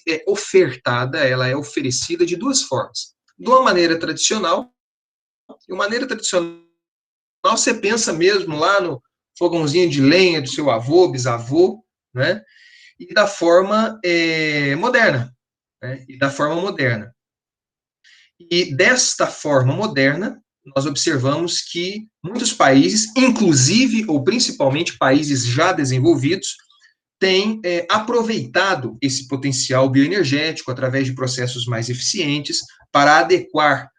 é ofertada, ela é oferecida de duas formas. De uma maneira tradicional, e uma maneira tradicional você pensa mesmo lá no fogãozinho de lenha do seu avô, bisavô, né? E da forma moderna, né? E da forma moderna. E desta forma moderna, nós observamos que muitos países, inclusive ou principalmente países já desenvolvidos, têm aproveitado esse potencial bioenergético através de processos mais eficientes para adequar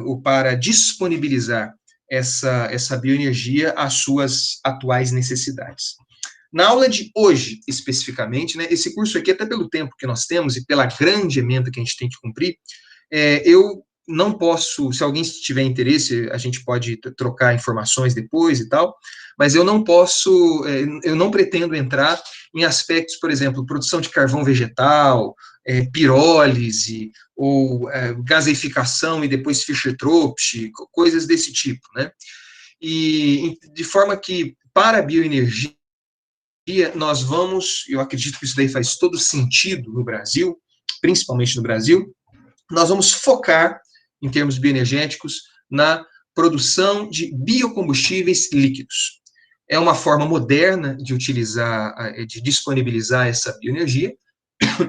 ou para disponibilizar essa bioenergia às suas atuais necessidades. Na aula de hoje, especificamente, né, esse curso aqui, até pelo tempo que nós temos e pela grande emenda que a gente tem que cumprir, eu não posso, se alguém tiver interesse, a gente pode trocar informações depois e tal, mas eu não posso, eu não pretendo entrar em aspectos, por exemplo, produção de carvão vegetal, pirólise, ou gaseificação e depois Fischer-Tropsch, coisas desse tipo, né? E de forma que, para a bioenergia, nós vamos, eu acredito que isso daí faz todo sentido no Brasil, principalmente no Brasil, nós vamos focar, em termos bioenergéticos, na produção de biocombustíveis líquidos. É uma forma moderna de utilizar, de disponibilizar essa bioenergia,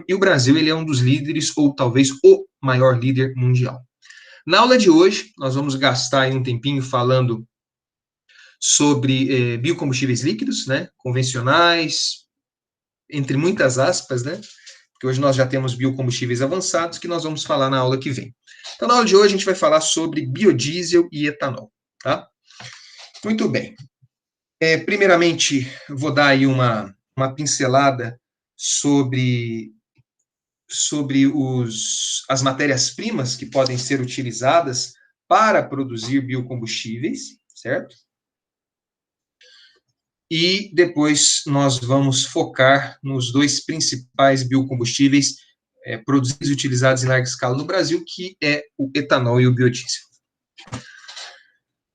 e o Brasil ele é um dos líderes, ou talvez o maior líder mundial. Na aula de hoje, nós vamos gastar aí um tempinho falando sobre biocombustíveis líquidos, né, convencionais, entre muitas aspas, né, porque hoje nós já temos biocombustíveis avançados, que nós vamos falar na aula que vem. Então, na aula de hoje, a gente vai falar sobre biodiesel e etanol, tá? Muito bem. Primeiramente, vou dar aí uma pincelada sobre as matérias-primas que podem ser utilizadas para produzir biocombustíveis, certo? E depois nós vamos focar nos dois principais biocombustíveis produzidos e utilizados em larga escala no Brasil, que é o etanol e o biodiesel.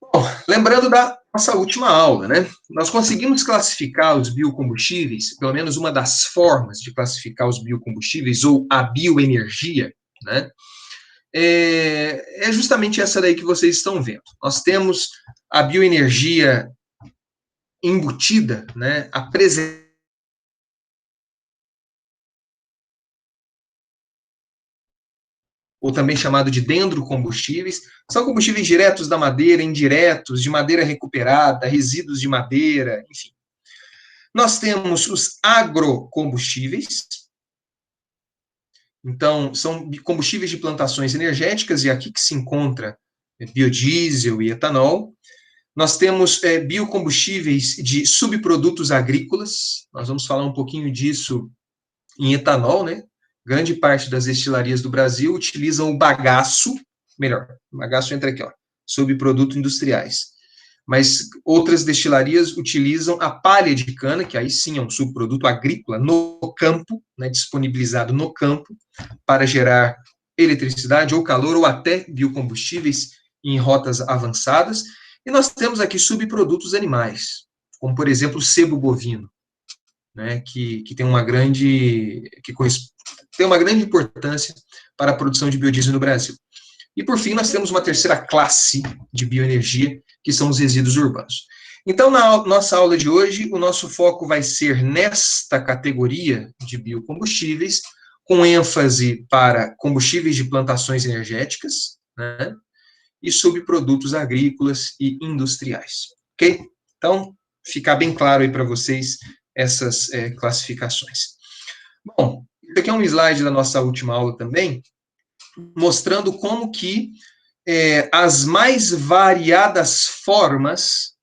Bom, lembrando da nossa última aula, né? Nós conseguimos classificar os biocombustíveis, pelo menos uma das formas de classificar os biocombustíveis, ou a bioenergia, né? É justamente essa daí que vocês estão vendo. Nós temos a bioenergia embutida, né? Ou também chamado de dendrocombustíveis, são combustíveis diretos da madeira, indiretos, de madeira recuperada, resíduos de madeira, enfim. Nós temos os agrocombustíveis, então, são combustíveis de plantações energéticas, e aqui que se encontra biodiesel e etanol. Nós temos biocombustíveis de subprodutos agrícolas, nós vamos falar um pouquinho disso em etanol, né? Grande parte das destilarias do Brasil utilizam o bagaço, melhor, o bagaço entra aqui, ó, subprodutos industriais. Mas outras destilarias utilizam a palha de cana, que aí sim é um subproduto agrícola, no campo, né, disponibilizado no campo, para gerar eletricidade ou calor, ou até biocombustíveis em rotas avançadas. E nós temos aqui subprodutos animais, como, por exemplo, o sebo bovino, né, que tem uma grande importância para a produção de biodiesel no Brasil. E, por fim, nós temos uma terceira classe de bioenergia, que são os resíduos urbanos. Então, na nossa aula de hoje, o nosso foco vai ser nesta categoria de biocombustíveis, com ênfase para combustíveis de plantações energéticas, né, e subprodutos agrícolas e industriais. Ok? Então, ficar bem claro aí para vocês essas classificações. Bom, isso aqui é um slide da nossa última aula também, mostrando como que as mais variadas formas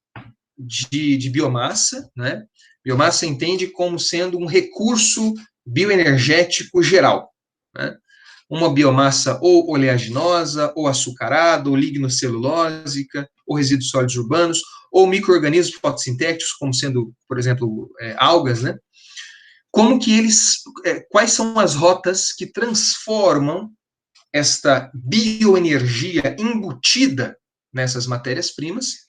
de biomassa, né? Biomassa entende como sendo um recurso bioenergético geral, né? Uma biomassa ou oleaginosa, ou açucarada, ou lignocelulósica, ou resíduos sólidos urbanos, ou micro-organismos fotossintéticos, como sendo, por exemplo, algas, né? Como que quais são as rotas que transformam esta bioenergia embutida nessas matérias-primas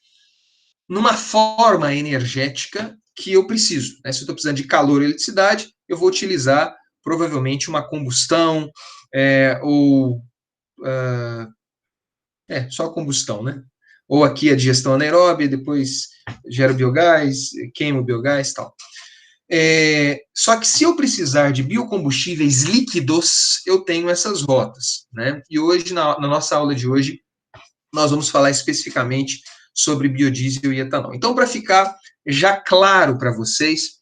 numa forma energética que eu preciso, né? Se eu estou precisando de calor e eletricidade, eu vou utilizar provavelmente uma combustão, ou só combustão, né? Ou aqui a digestão anaeróbia, depois gera biogás, queima o biogás e tal. Só que se eu precisar de biocombustíveis líquidos, eu tenho essas rotas, né? E hoje, na nossa aula de hoje, nós vamos falar especificamente sobre biodiesel e etanol. Então, para ficar já claro para vocês,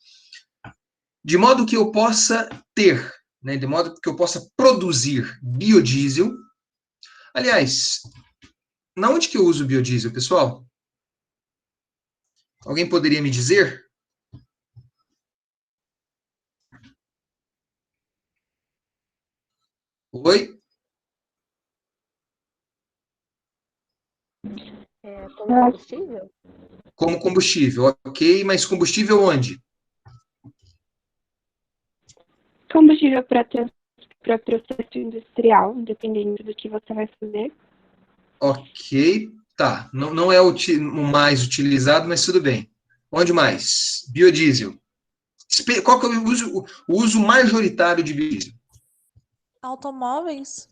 de modo que eu possa ter, né, de modo que eu possa produzir biodiesel. Aliás, na onde que eu uso biodiesel, pessoal? Alguém poderia me dizer? Oi? Como combustível? Como combustível, ok, mas combustível onde? Combustível para processo industrial, dependendo do que você vai fazer. Ok, tá. Não é o mais utilizado, mas tudo bem. Onde mais? Biodiesel. Qual que é o uso majoritário de biodiesel? Automóveis?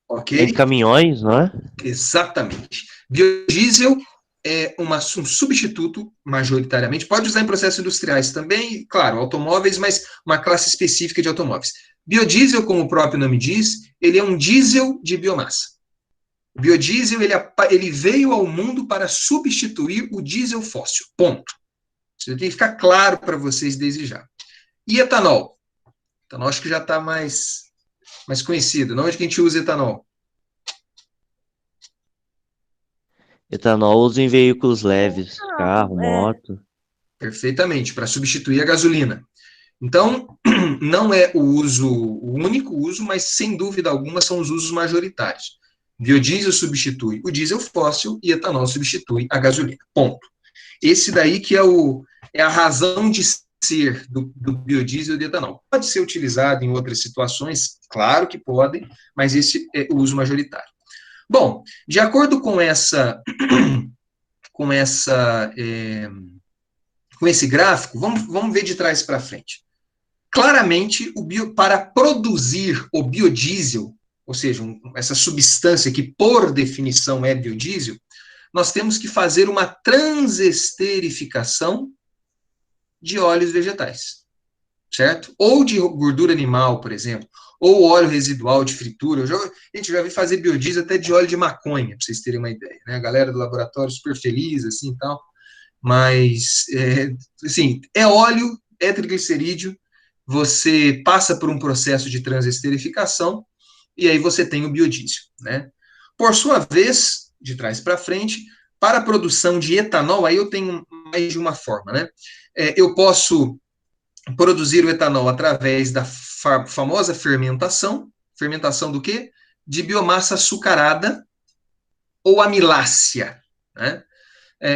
Ok? Em caminhões, não é? Exatamente. Biodiesel é um substituto, majoritariamente, pode usar em processos industriais também, claro, automóveis, mas uma classe específica de automóveis. Biodiesel, como o próprio nome diz, ele é um diesel de biomassa. O biodiesel ele veio ao mundo para substituir o diesel fóssil. Ponto. Isso tem que ficar claro para vocês desde já. E etanol? Etanol acho que já está mais conhecido. Onde que a gente usa etanol? Etanol usa em veículos leves, carro, moto. Perfeitamente, para substituir a gasolina. Então, não é o único uso, mas sem dúvida alguma são os usos majoritários. Biodiesel substitui o diesel fóssil e etanol substitui a gasolina. Ponto. Esse daí que é a razão de ser do biodiesel e do etanol. Pode ser utilizado em outras situações, claro que pode, mas esse é o uso majoritário. Bom, de acordo com esse gráfico, vamos ver de trás para frente. Claramente, para produzir o biodiesel, ou seja, essa substância que por definição é biodiesel, nós temos que fazer uma transesterificação de óleos vegetais, certo? Ou de gordura animal, por exemplo, ou óleo residual de fritura. A gente já viu fazer biodiesel até de óleo de maconha, para vocês terem uma ideia, né? A galera do laboratório super feliz, assim, tal. Mas, assim, é óleo, é triglicerídeo, você passa por um processo de transesterificação e aí você tem o biodiesel, né? Por sua vez, de trás para frente, para a produção de etanol, aí eu tenho mais de uma forma, né? Eu posso produzir o etanol através da famosa fermentação. Fermentação do quê? De biomassa açucarada ou amilácea, né?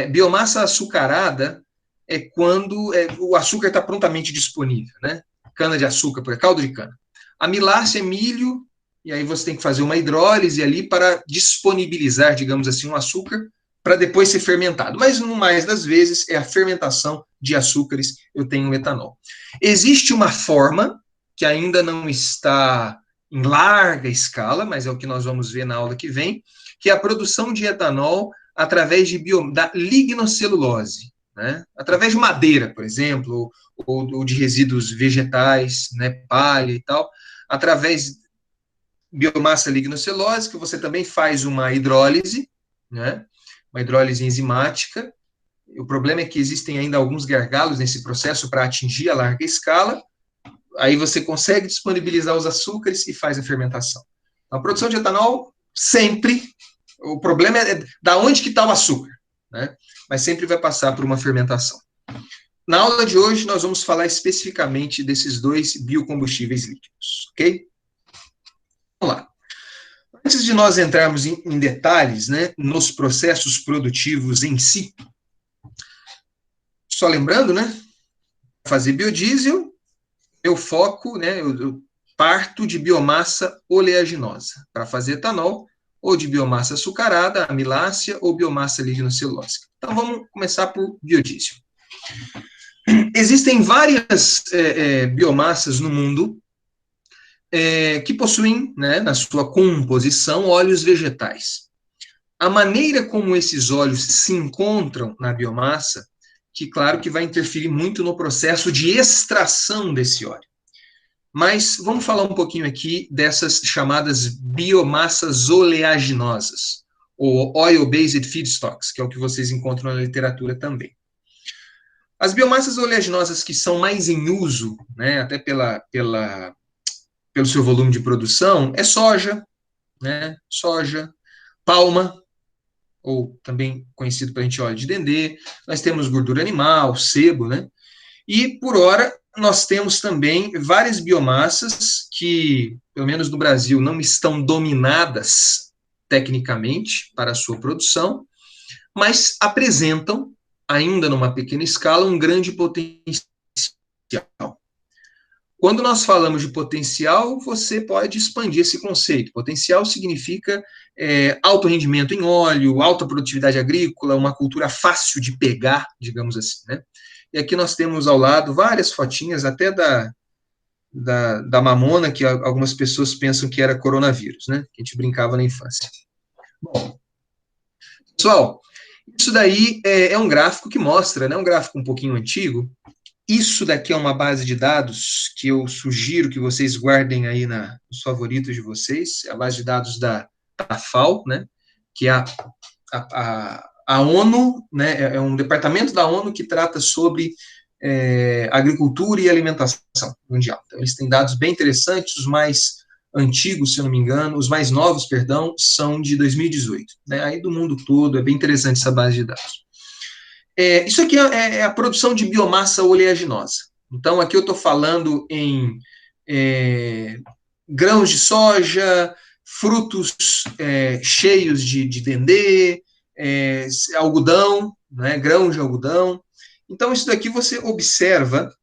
Biomassa açucarada é quando o açúcar está prontamente disponível, né? Cana de açúcar, caldo de cana. Amilácea é milho, e aí você tem que fazer uma hidrólise ali para disponibilizar, digamos assim, um açúcar para depois ser fermentado. Mas, no mais das vezes, é a fermentação de açúcares, eu tenho etanol. Existe uma forma que ainda não está em larga escala, mas é o que nós vamos ver na aula que vem, que é a produção de etanol através da lignocelulose, né? Através de madeira, por exemplo, ou de resíduos vegetais, né, palha e tal, através de biomassa lignocelulose, que você também faz uma hidrólise, né, uma hidrólise enzimática. O problema é que existem ainda alguns gargalos nesse processo para atingir a larga escala. Aí você consegue disponibilizar os açúcares e faz a fermentação. A produção de etanol, sempre, o problema é da onde que está o açúcar, né? Mas sempre vai passar por uma fermentação. Na aula de hoje, nós vamos falar especificamente desses dois biocombustíveis líquidos, ok? Vamos lá. Antes de nós entrarmos em detalhes, né, nos processos produtivos em si, só lembrando, né, fazer biodiesel, eu foco, né, eu parto de biomassa oleaginosa. Para fazer etanol, ou de biomassa açucarada, amilácea, ou biomassa lignocelulose. Então, vamos começar por biodiesel. Existem várias biomassas no mundo que possuem, né, na sua composição, óleos vegetais. A maneira como esses óleos se encontram na biomassa, que claro que vai interferir muito no processo de extração desse óleo. Mas vamos falar um pouquinho aqui dessas chamadas biomassas oleaginosas, ou oil-based feedstocks, que é o que vocês encontram na literatura também. As biomassas oleaginosas que são mais em uso, né, até pelo seu volume de produção, é soja, né, soja, palma, ou também conhecido para a gente óleo de dendê, nós temos gordura animal, sebo, né, e por hora nós temos também várias biomassas que, pelo menos no Brasil, não estão dominadas tecnicamente para a sua produção, mas apresentam, ainda numa pequena escala, um grande potencial. Quando nós falamos de potencial, você pode expandir esse conceito. Potencial significa alto rendimento em óleo, alta produtividade agrícola, uma cultura fácil de pegar, digamos assim, né? E aqui nós temos ao lado várias fotinhas, até da mamona, que algumas pessoas pensam que era coronavírus, né? Que a gente brincava na infância. Bom, pessoal, isso daí é um gráfico que mostra, né? Um gráfico um pouquinho antigo. Isso daqui é uma base de dados que eu sugiro que vocês guardem aí nos favoritos de vocês. É a base de dados da FAO, né? Que é a ONU, né? É um departamento da ONU que trata sobre agricultura e alimentação mundial. Então, eles têm dados bem interessantes, os mais antigos, se eu não me engano, os mais novos, perdão, são de 2018, né? Aí do mundo todo, é bem interessante essa base de dados. Isso aqui é a produção de biomassa oleaginosa. Então, aqui eu estou falando em grãos de soja, frutos cheios de dendê, algodão, né, grãos de algodão. Então, isso daqui você observa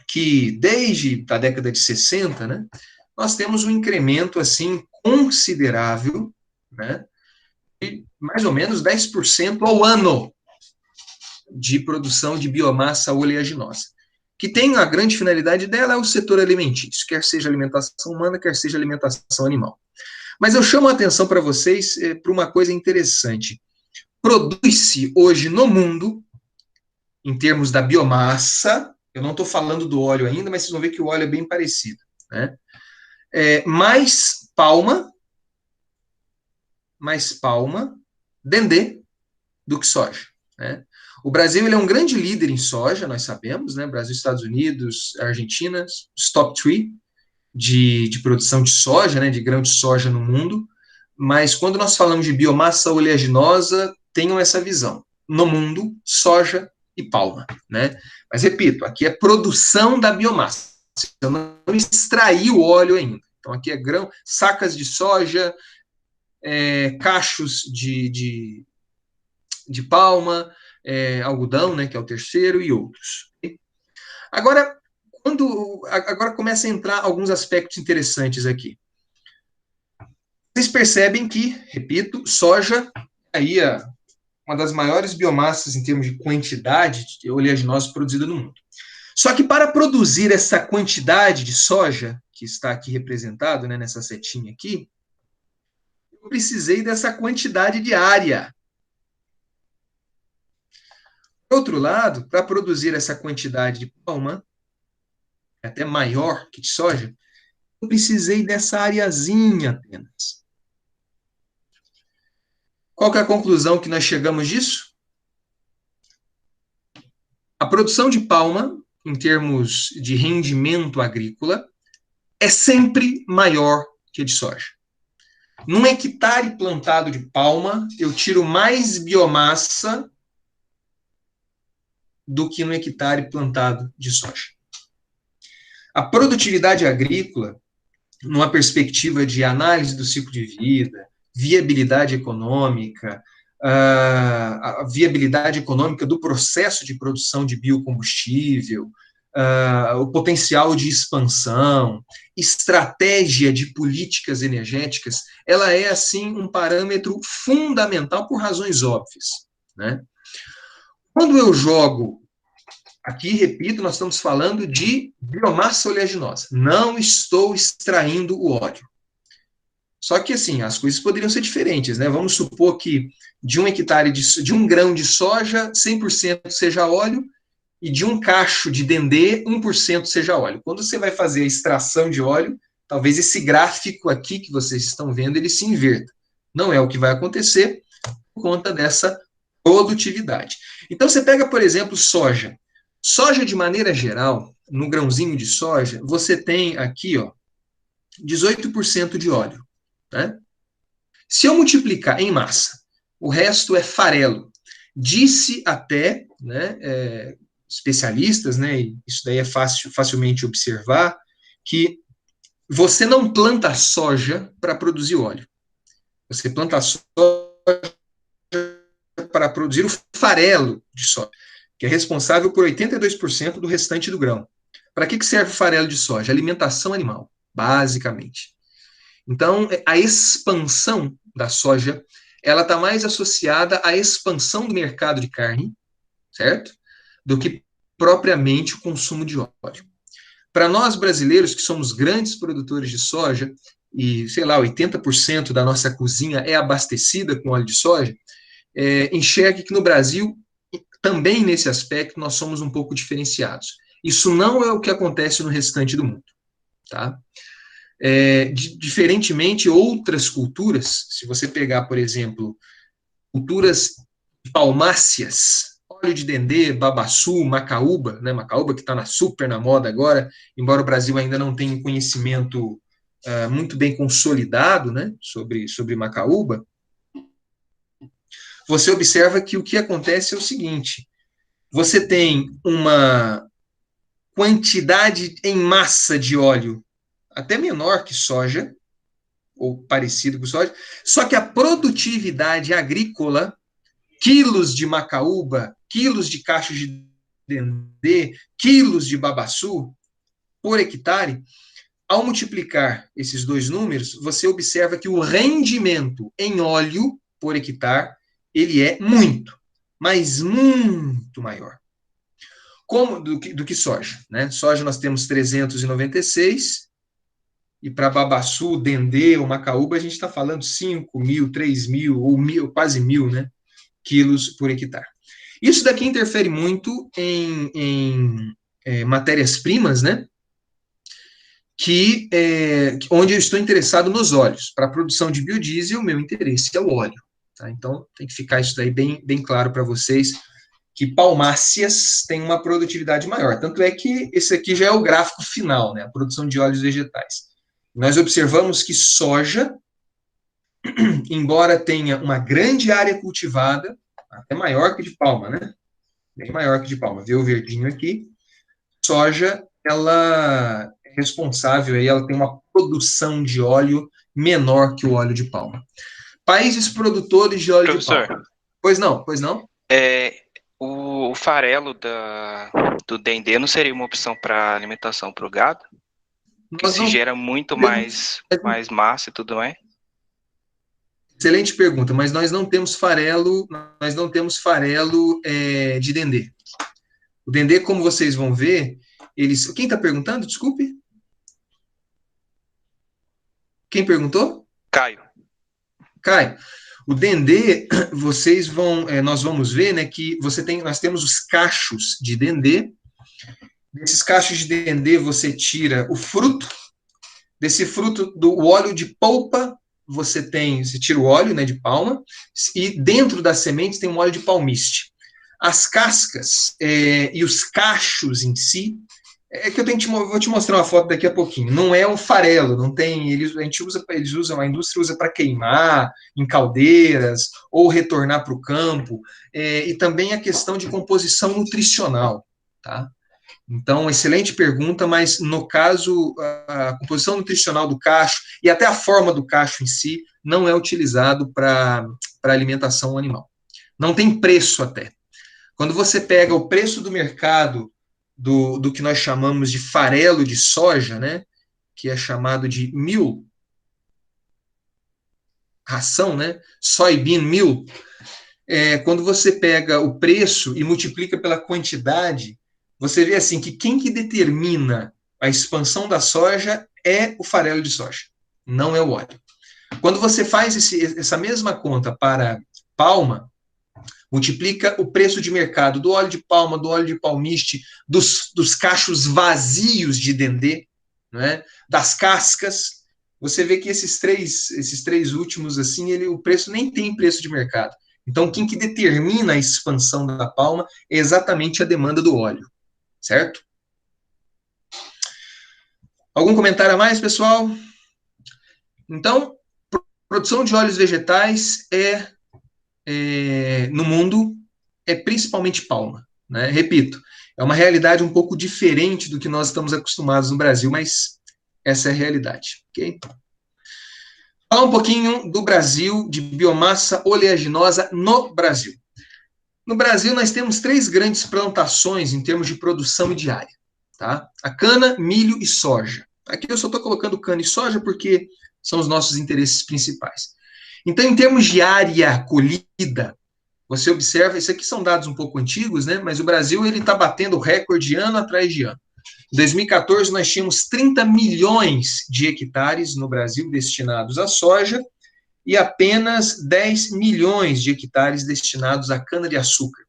que desde a década de 60, né, nós temos um incremento assim considerável, né, de mais ou menos 10% ao ano de produção de biomassa oleaginosa, que tem a grande finalidade dela é o setor alimentício, quer seja alimentação humana, quer seja alimentação animal. Mas eu chamo a atenção para vocês para uma coisa interessante. Produz-se hoje no mundo, em termos da biomassa, eu não estou falando do óleo ainda, mas vocês vão ver que o óleo é bem parecido, né? Mais palma, dendê, do que soja, né? O Brasil ele é um grande líder em soja, nós sabemos, né? Brasil, Estados Unidos, Argentina, os top 3 de produção de soja, né? De grão de soja no mundo. Mas quando nós falamos de biomassa oleaginosa, tenham essa visão. No mundo, soja e palma, né? Mas repito, aqui é produção da biomassa. Eu não extraí o óleo ainda. Então aqui é grão, sacas de soja, cachos de palma, algodão, né, que é o terceiro, e outros. Agora, agora começa a entrar alguns aspectos interessantes aqui. Vocês percebem que, repito, soja aí é uma das maiores biomassas em termos de quantidade de oleaginosa produzida no mundo. Só que para produzir essa quantidade de soja, que está aqui representado, né, nessa setinha aqui, eu precisei dessa quantidade de área. Por outro lado, para produzir essa quantidade de palma, até maior que de soja, eu precisei dessa areazinha apenas. Qual que é a conclusão que nós chegamos disso? A produção de palma, em termos de rendimento agrícola, é sempre maior que a de soja. Num hectare plantado de palma, eu tiro mais biomassa do que no hectare plantado de soja. A produtividade agrícola, numa perspectiva de análise do ciclo de vida, viabilidade econômica, a viabilidade econômica do processo de produção de biocombustível, o potencial de expansão, estratégia de políticas energéticas, ela é, assim, um parâmetro fundamental por razões óbvias, né? Quando eu jogo Aqui, repito, nós estamos falando de biomassa oleaginosa. Não estou extraindo o óleo. Só que, assim, as coisas poderiam ser diferentes, né? Vamos supor que de 1 hectare de 1 grão de soja, 100% seja óleo, e de um cacho de dendê, 1% seja óleo. Quando você vai fazer a extração de óleo, talvez esse gráfico aqui que vocês estão vendo, ele se inverta. Não é o que vai acontecer por conta dessa produtividade. Então, você pega, por exemplo, soja. Soja, de maneira geral, no grãozinho de soja, você tem aqui, ó, 18% de óleo, né? Se eu multiplicar em massa, o resto é farelo. Disse até, né, especialistas, né, e isso daí é facilmente observar, que você não planta soja para produzir óleo. Você planta soja para produzir o farelo de soja, que é responsável por 82% do restante do grão. Para que serve o farelo de soja? Alimentação animal, basicamente. Então, a expansão da soja, ela está mais associada à expansão do mercado de carne, certo? Do que propriamente o consumo de óleo. Para nós brasileiros, que somos grandes produtores de soja, e, sei lá, 80% da nossa cozinha é abastecida com óleo de soja, enxergue que no Brasil, também nesse aspecto, nós somos um pouco diferenciados. Isso não é o que acontece no restante do mundo, tá? Diferentemente, outras culturas, se você pegar, por exemplo, culturas palmáceas, óleo de dendê, babaçu, macaúba, né, macaúba que está super na moda agora, embora o Brasil ainda não tenha um conhecimento muito bem consolidado, né, sobre macaúba, você observa que o que acontece é o seguinte: você tem uma quantidade em massa de óleo até menor que soja, ou parecido com soja, só que a produtividade agrícola, quilos de macaúba, quilos de cachos de dendê, quilos de babaçu por hectare, ao multiplicar esses dois números, você observa que o rendimento em óleo por hectare, ele é muito, mas muito maior. Como do que soja, né? Soja nós temos 396, e para babaçu, dendê ou macaúba, a gente está falando 5.000, 3.000 ou 1.000, quase 1.000, né, quilos por hectare. Isso daqui interfere muito em matérias-primas, né, onde eu estou interessado nos óleos. Para a produção de biodiesel, meu interesse é o óleo. Tá? Então, tem que ficar isso daí bem claro para vocês, que palmáceas têm uma produtividade maior. Tanto é que esse aqui já é o gráfico final, né, a produção de óleos vegetais. Nós observamos que soja, embora tenha uma grande área cultivada, até maior que de palma, né? Bem maior que de palma. Vê o verdinho aqui. Soja, ela é responsável, aí, ela tem uma produção de óleo menor que o óleo de palma. Países produtores de óleo Professor, de palma. Pois não, pois não? O farelo do dendê não seria uma opção para alimentação para o gado? Que se gera muito mais massa e tudo mais? Excelente pergunta, mas nós não temos farelo de dendê. O dendê, como vocês vão ver, Quem está perguntando? Desculpe. Quem perguntou? Caio. O dendê, nós vamos ver, né, que nós temos os cachos de dendê. Desses cachos de dendê você tira o fruto. Desse fruto, do óleo de polpa, você tira o óleo, né, de palma, e dentro das sementes tem um óleo de palmiste. As cascas e os cachos em si, que vou te mostrar uma foto daqui a pouquinho. Não é um farelo, não tem. A indústria usa para queimar em caldeiras ou retornar para o campo, e também a questão de composição nutricional, tá? Então, excelente pergunta, mas no caso, a composição nutricional do cacho e até a forma do cacho em si não é utilizado para alimentação animal. Não tem preço até. Quando você pega o preço do mercado do que nós chamamos de farelo de soja, né, que é chamado de meal, ração, né, soybean meal, quando você pega o preço e multiplica pela quantidade, você vê assim que quem que determina a expansão da soja é o farelo de soja, não é o óleo. Quando você faz essa mesma conta para palma, multiplica o preço de mercado do óleo de palma, do óleo de palmiste, dos cachos vazios de dendê, né, das cascas, você vê que esses três últimos, assim, o preço nem tem preço de mercado. Então, quem que determina a expansão da palma é exatamente a demanda do óleo, certo? Algum comentário a mais, pessoal? Então, produção de óleos vegetais no mundo é principalmente palma, né? Repito, é uma realidade um pouco diferente do que nós estamos acostumados no Brasil, mas essa é a realidade, ok? Falar um pouquinho do Brasil, de biomassa oleaginosa no Brasil. No Brasil, nós temos 3 grandes plantações em termos de produção e de área, tá? A cana, milho e soja. Aqui eu só estou colocando cana e soja porque são os nossos interesses principais. Então, em termos de área colhida, você observa, isso aqui são dados um pouco antigos, né? Mas o Brasil ele está batendo recorde ano atrás de ano. Em 2014, nós tínhamos 30 milhões de hectares no Brasil destinados à soja e apenas 10 milhões de hectares destinados à cana-de-açúcar.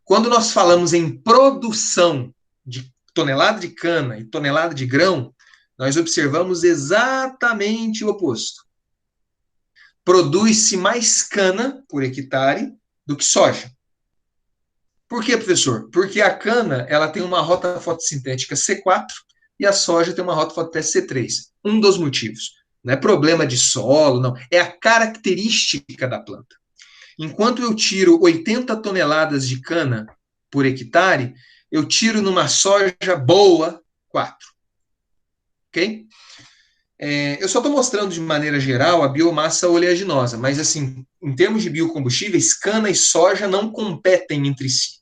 Quando nós falamos em produção de tonelada de cana e tonelada de grão, nós observamos exatamente o oposto. Produz-se mais cana por hectare do que soja. Por quê, professor? Porque a cana ela tem uma rota fotossintética C4 e a soja tem uma rota fotossintética C3. Um dos motivos. Não é problema de solo, não. É a característica da planta. Enquanto eu tiro 80 toneladas de cana por hectare, eu tiro numa soja boa 4. Ok? Eu só estou mostrando de maneira geral a biomassa oleaginosa, mas assim, em termos de biocombustíveis, cana e soja não competem entre si.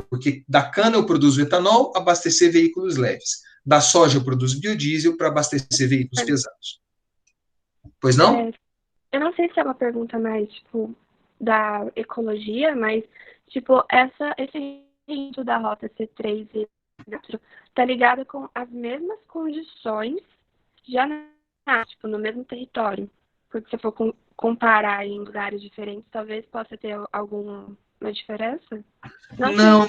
Porque da cana eu produzo etanol, abastecer veículos leves. Da soja eu produzo biodiesel para abastecer veículos pesados. Pois não? Eu não sei se é uma pergunta mais, tipo, da ecologia, mas, tipo, esse registro da rota C3 e C4 tá ligado com as mesmas condições já tipo, no mesmo território. Porque se for comparar em lugares diferentes, talvez possa ter alguma diferença. Não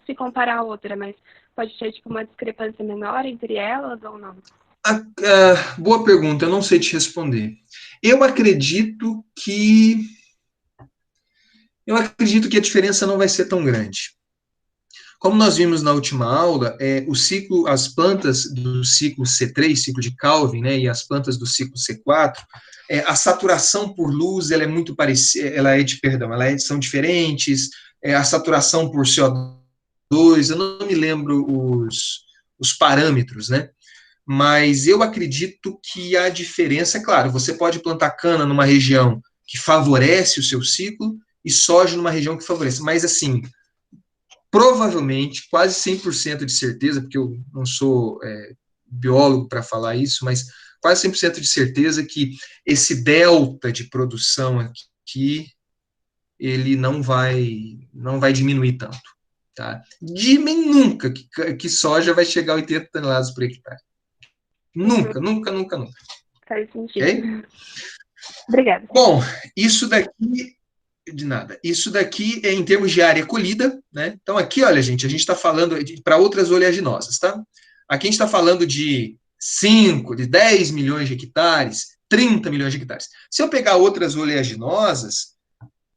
se comparar a outra, mas pode ter tipo, uma discrepância menor entre elas ou não? Boa pergunta, eu não sei te responder. Eu acredito que a diferença não vai ser tão grande. Como nós vimos na última aula, as plantas do ciclo C3, ciclo de Calvin, né, e as plantas do ciclo C4, a saturação por luz ela é muito parecida, são diferentes, a saturação por CO2, eu não me lembro os parâmetros, né? Mas eu acredito que a diferença, é claro, você pode plantar cana numa região que favorece o seu ciclo e soja numa região que favorece, mas assim, provavelmente, quase 100% de certeza, porque eu não sou biólogo para falar isso, mas quase 100% de certeza que esse delta de produção aqui, ele não vai diminuir tanto. Tá? Nunca que soja vai chegar a 80 toneladas por hectare. Nunca. Faz sentido. Okay? Obrigada. Bom, isso daqui... De nada. Isso daqui é em termos de área colhida, né? Então aqui, olha, gente, a gente está falando para outras oleaginosas, tá? Aqui a gente está falando de 5, de 10 milhões de hectares, 30 milhões de hectares. Se eu pegar outras oleaginosas,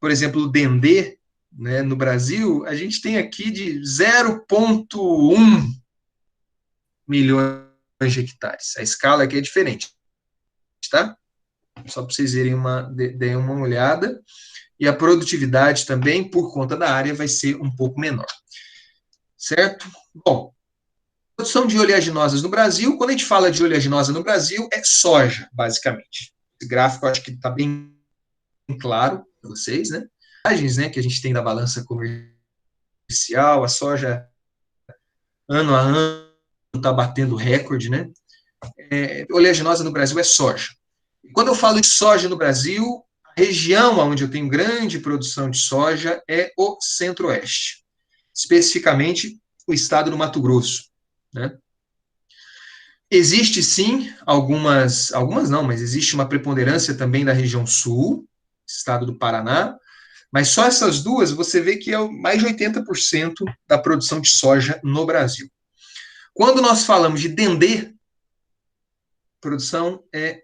por exemplo, o dendê, né, no Brasil, a gente tem aqui de 0,1 milhões de hectares. A escala aqui é diferente, tá? Só para vocês deem uma olhada. E a produtividade também, por conta da área, vai ser um pouco menor. Certo? Bom, produção de oleaginosas no Brasil, quando a gente fala de oleaginosa no Brasil, é soja, basicamente. Esse gráfico, eu acho que está bem claro para vocês, né? Imagens, né, que a gente tem da balança comercial, a soja, ano a ano, está batendo recorde, né? Oleaginosa no Brasil é soja. E quando eu falo de soja no Brasil, a região onde eu tenho grande produção de soja é o Centro-Oeste. Especificamente, o estado do Mato Grosso, né? Existe sim algumas não, mas existe uma preponderância também da região sul, estado do Paraná, mas só essas duas você vê que é mais de 80% da produção de soja no Brasil. Quando nós falamos de Dendê, produção é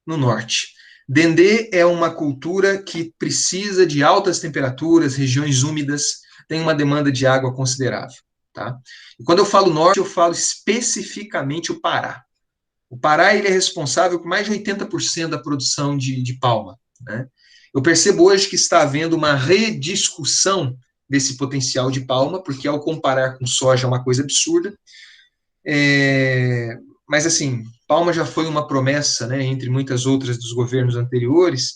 no norte. Dendê é uma cultura que precisa de altas temperaturas, regiões úmidas, tem uma demanda de água considerável. Tá? E quando eu falo norte, eu falo especificamente o Pará. O Pará ele é responsável por mais de 80% da produção de palma. Né? Eu percebo hoje que está havendo uma rediscussão desse potencial de palma, porque ao comparar com soja é uma coisa absurda. Mas, assim, palma já foi uma promessa, né, entre muitas outras dos governos anteriores,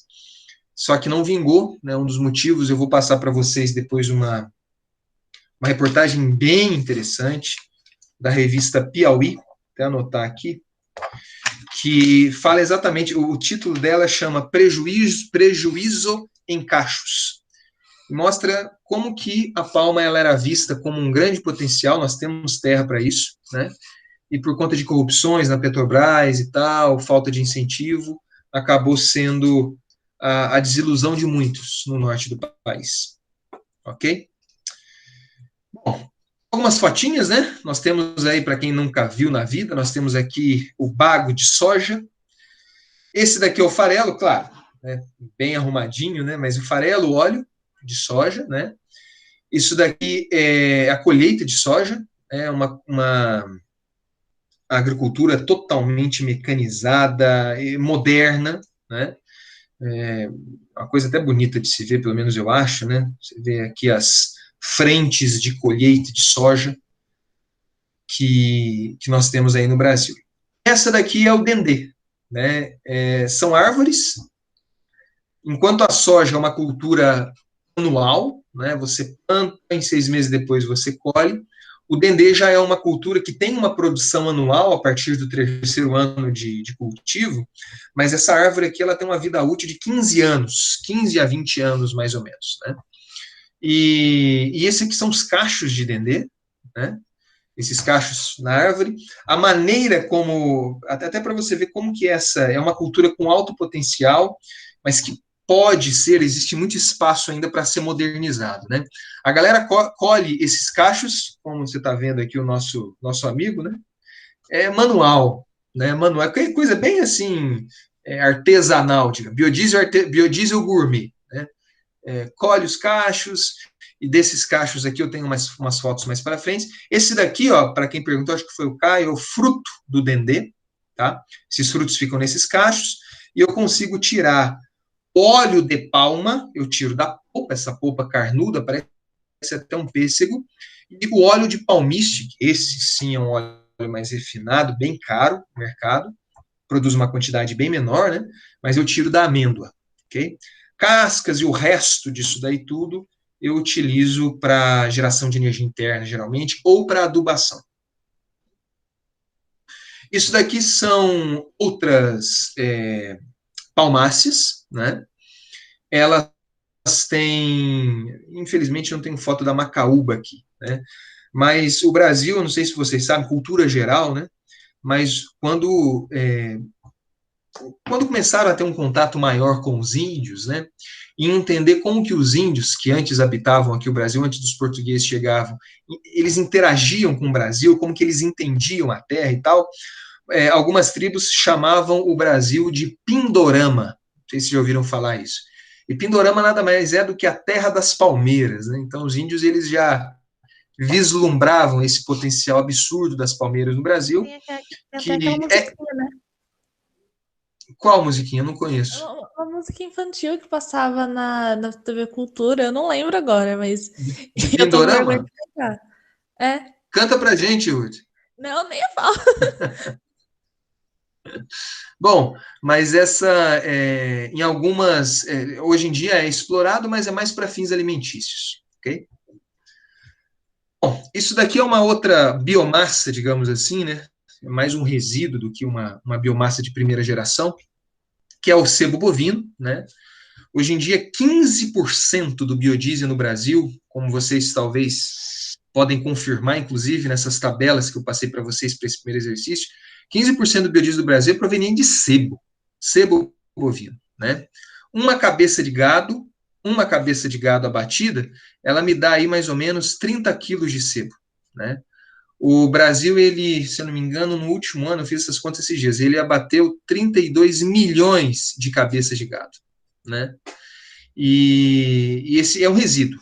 só que não vingou, né, um dos motivos, eu vou passar para vocês depois uma reportagem bem interessante da revista Piauí, até anotar aqui, que fala exatamente, o título dela chama Prejuízo em Cachos. Mostra como que a palma ela era vista como um grande potencial, nós temos terra para isso, né? E por conta de corrupções na Petrobras e tal, falta de incentivo, acabou sendo a desilusão de muitos no norte do país. Ok? Bom, algumas fotinhas, né? Nós temos aí, para quem nunca viu na vida, nós temos aqui o bago de soja. Esse daqui é o farelo, claro, né? Bem arrumadinho, né? Mas o farelo, o óleo de soja, né? Isso daqui é a colheita de soja, é uma agricultura totalmente mecanizada, e moderna, né? Uma coisa até bonita de se ver, pelo menos eu acho, né? Você vê aqui as frentes de colheita de soja que nós temos aí no Brasil. Essa daqui é o dendê, né? São árvores, enquanto a soja é uma cultura anual, né? Você planta, em 6 meses depois você colhe. O dendê já é uma cultura que tem uma produção anual a partir do 3º ano de cultivo, mas essa árvore aqui ela tem uma vida útil de 15 anos, 15 a 20 anos mais ou menos, né? E esses aqui são os cachos de dendê, né? Esses cachos na árvore. A maneira como, até para você ver como que essa é uma cultura com alto potencial, mas que pode ser, existe muito espaço ainda para ser modernizado, né? A galera colhe esses cachos, como você está vendo aqui o nosso amigo, né? É manual, né? Manual, é coisa bem assim, artesanal, digamos, biodiesel gourmet, né? Colhe os cachos, e desses cachos aqui eu tenho umas fotos mais para frente. Esse daqui, ó, para quem perguntou, acho que foi o Caio, é o fruto do dendê, tá? Esses frutos ficam nesses cachos, e eu consigo tirar óleo de palma, eu tiro da polpa, essa polpa carnuda, parece até um pêssego, e o óleo de palmiste, esse sim é um óleo mais refinado, bem caro no mercado, produz uma quantidade bem menor, né? Mas eu tiro da amêndoa, ok? Cascas e o resto disso daí tudo eu utilizo para geração de energia interna, geralmente, ou para adubação. Isso daqui são outras palmáceas, né? Elas têm, infelizmente não tem foto da macaúba aqui, né? Mas o Brasil, eu não sei se vocês sabem, cultura geral, né? Mas quando começaram a ter um contato maior com os índios, né, e entender como que os índios que antes habitavam aqui o Brasil, antes dos portugueses chegavam, eles interagiam com o Brasil, como que eles entendiam a terra e tal, algumas tribos chamavam o Brasil de Pindorama, não sei se já ouviram falar isso, e Pindorama nada mais é do que a terra das palmeiras, né? Então os índios eles já vislumbravam esse potencial absurdo das palmeiras no Brasil. Tem até aquela musiquinha, né? Qual musiquinha? Eu não conheço. Uma música infantil que passava na TV Cultura, eu não lembro agora, mas. De Pindorama? Canta pra gente, Ruth. Não, nem falo. Bom, mas essa, em algumas, hoje em dia é explorado, mas é mais para fins alimentícios, ok? Bom, isso daqui é uma outra biomassa, digamos assim, né? É mais um resíduo do que uma biomassa de primeira geração, que é o sebo bovino, né? Hoje em dia, 15% do biodiesel no Brasil, como vocês talvez podem confirmar, inclusive, nessas tabelas que eu passei para vocês para esse primeiro exercício, 15% do biodiesel do Brasil é proveniente de sebo bovino, né? Uma cabeça de gado abatida, ela me dá aí mais ou menos 30 quilos de sebo, né? O Brasil, ele, se eu não me engano, no último ano, eu fiz essas contas esses dias, ele abateu 32 milhões de cabeças de gado, né? E esse é um resíduo.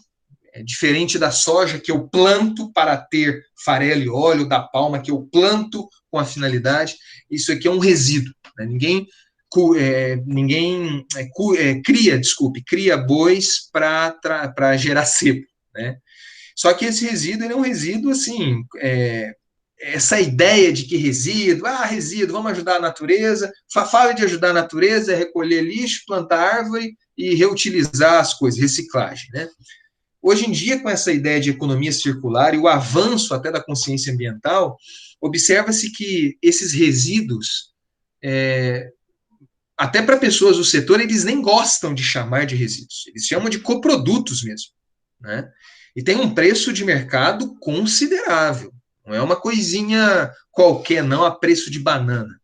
É diferente da soja, que eu planto para ter farelo e óleo, da palma, que eu planto com a finalidade. Isso aqui é um resíduo, né? Cria bois para gerar sebo, né? Só que esse resíduo, ele é um resíduo, assim, essa ideia de que resíduo, vamos ajudar a natureza, fala de ajudar a natureza, é recolher lixo, plantar árvore e reutilizar as coisas, reciclagem, né? Hoje em dia, com essa ideia de economia circular e o avanço até da consciência ambiental, observa-se que esses resíduos, até para pessoas do setor, eles nem gostam de chamar de resíduos, eles chamam de coprodutos mesmo, né? E tem um preço de mercado considerável, não é uma coisinha qualquer, não, a preço de banana.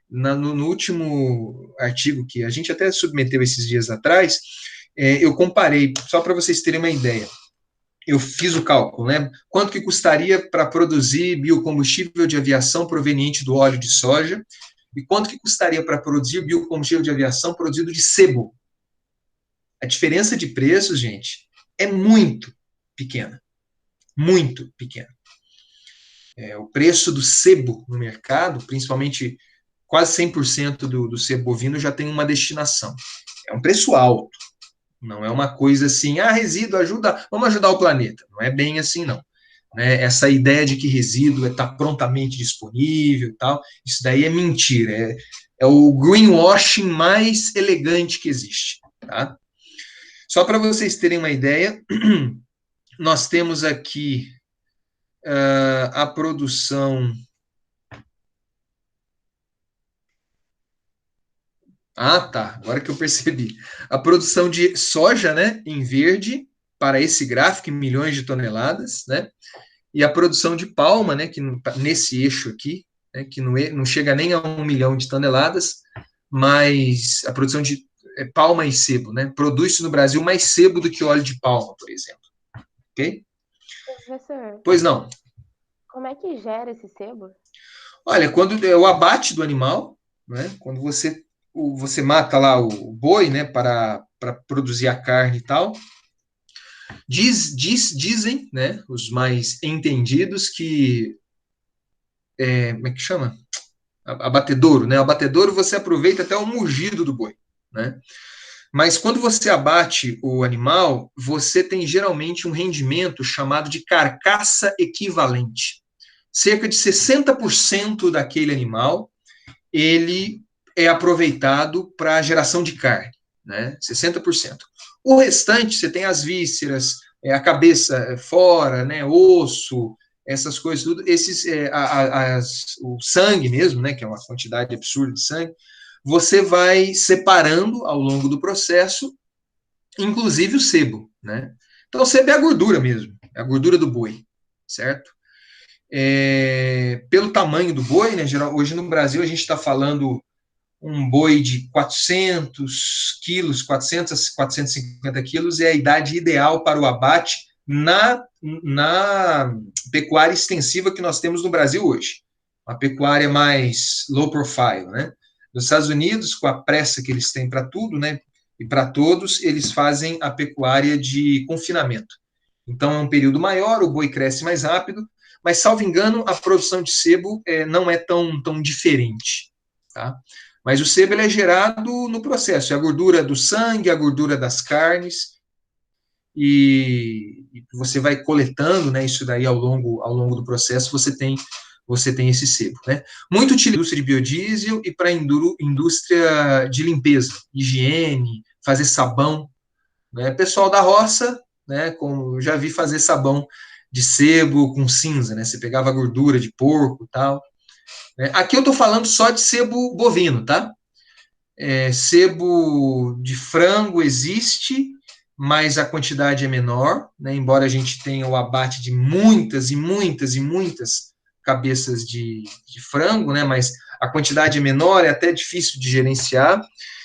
No último artigo que a gente até submeteu esses dias atrás, eu comparei, só para vocês terem uma ideia, eu fiz o cálculo, né? Quanto que custaria para produzir biocombustível de aviação proveniente do óleo de soja e quanto que custaria para produzir biocombustível de aviação produzido de sebo. A diferença de preços, gente, é muito pequena. Muito pequena. O preço do sebo no mercado, principalmente quase 100% do sebo bovino, já tem uma destinação. É um preço alto. Não é uma coisa assim, resíduo ajuda, vamos ajudar o planeta. Não é bem assim, não. Né? Essa ideia de que resíduo está prontamente disponível e tal, isso daí é mentira. É o greenwashing mais elegante que existe. Tá? Só para vocês terem uma ideia, nós temos aqui a produção... tá, agora que eu percebi. A produção de soja, né, em verde, para esse gráfico, em milhões de toneladas, né, e a produção de palma, né, que nesse eixo aqui, né, que não chega nem a 1 milhão de toneladas, mas a produção de palma e sebo, né, produz-se no Brasil mais sebo do que óleo de palma, por exemplo. Ok? Professor, Pois não. como é que gera esse sebo? Olha, quando é o abate do animal, né, quando você mata lá o boi, né, para produzir a carne e tal, dizem, né, os mais entendidos que como é que chama? Abatedouro, né? O abatedouro você aproveita até o mugido do boi, né? Mas quando você abate o animal, você tem geralmente um rendimento chamado de carcaça equivalente. Cerca de 60% daquele animal, ele é aproveitado para a geração de carne, né? 60%. O restante, você tem as vísceras, a cabeça fora, né? Osso, essas coisas tudo, o sangue mesmo, né? Que é uma quantidade absurda de sangue, você vai separando ao longo do processo, inclusive o sebo, né? Então, o sebo é a gordura mesmo, é a gordura do boi, certo? Pelo tamanho do boi, né? Hoje no Brasil a gente está falando um boi de 400 quilos, 400 a 450 quilos é a idade ideal para o abate na pecuária extensiva que nós temos no Brasil hoje. Uma pecuária mais low profile, né? Nos Estados Unidos, com a pressa que eles têm para tudo, né? E para todos, eles fazem a pecuária de confinamento. Então, é um período maior, o boi cresce mais rápido, mas, salvo engano, a produção de sebo não é tão diferente, tá? Mas o sebo ele é gerado no processo, é a gordura do sangue, a gordura das carnes, e você vai coletando, né, isso daí ao longo do processo, você tem esse sebo, né? Muito utilizado na indústria de biodiesel e para a indústria de limpeza, higiene, fazer sabão, né? Pessoal da roça, né, como eu já vi fazer sabão de sebo com cinza, né? Você pegava a gordura de porco e tal. Aqui eu estou falando só de sebo bovino, tá? Sebo de frango existe, mas a quantidade é menor, né? Embora a gente tenha o abate de muitas e muitas e muitas cabeças de frango, né? Mas a quantidade é menor, é até difícil de gerenciar,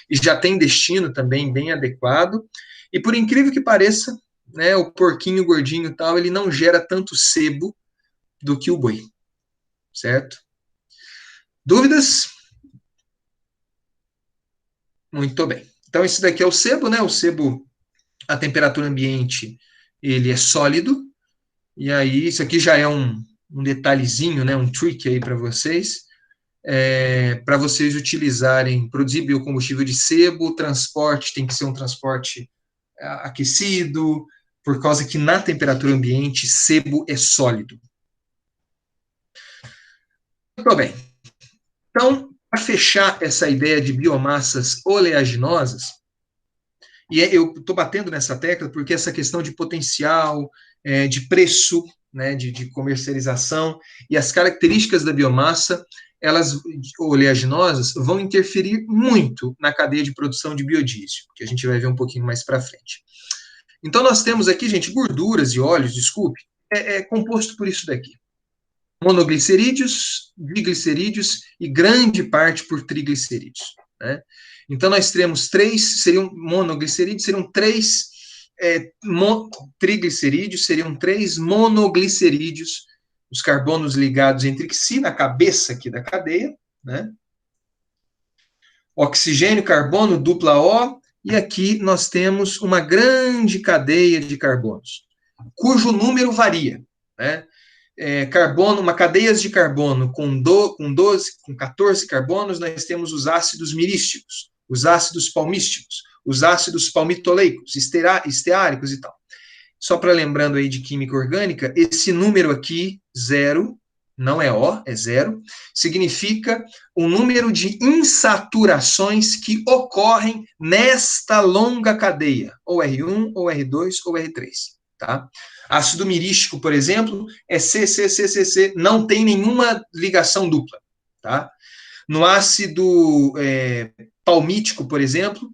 e já tem destino também bem adequado. E por incrível que pareça, né, o porquinho gordinho e tal, ele não gera tanto sebo do que o boi, certo? Dúvidas? Muito bem. Então, esse daqui é o sebo, né? O sebo, a temperatura ambiente, ele é sólido. E aí, isso aqui já é um detalhezinho, né? Um trick aí para vocês. Para vocês utilizarem, produzir biocombustível de sebo, o transporte tem que ser um transporte aquecido, por causa que na temperatura ambiente, sebo é sólido. Muito bem. Então, para fechar essa ideia de biomassas oleaginosas, e eu estou batendo nessa tecla porque essa questão de potencial, de preço, né, de comercialização e as características da biomassa, elas oleaginosas vão interferir muito na cadeia de produção de biodiesel, que a gente vai ver um pouquinho mais para frente. Então, nós temos aqui, gente, gorduras e óleos, desculpe, é composto por isso daqui. Monoglicerídeos, diglicerídeos e grande parte por triglicerídeos, né? Então, nós temos seriam monoglicerídeos, seriam três triglicerídeos, seriam três monoglicerídeos, os carbonos ligados entre si, na cabeça aqui da cadeia, né? Oxigênio, carbono, dupla O, e aqui nós temos uma grande cadeia de carbonos, cujo número varia, né? Carbono, uma cadeia de carbono com 14 carbonos, nós temos os ácidos mirísticos, os ácidos palmísticos, os ácidos palmitoleicos, esteáricos e tal. Só para lembrando aí de química orgânica, esse número aqui, 0, não é O, é 0, significa o número de insaturações que ocorrem nesta longa cadeia, ou R1, ou R2, ou R3, tá? Ácido mirístico, por exemplo, é CCCCC, não tem nenhuma ligação dupla, tá? No ácido palmítico, por exemplo,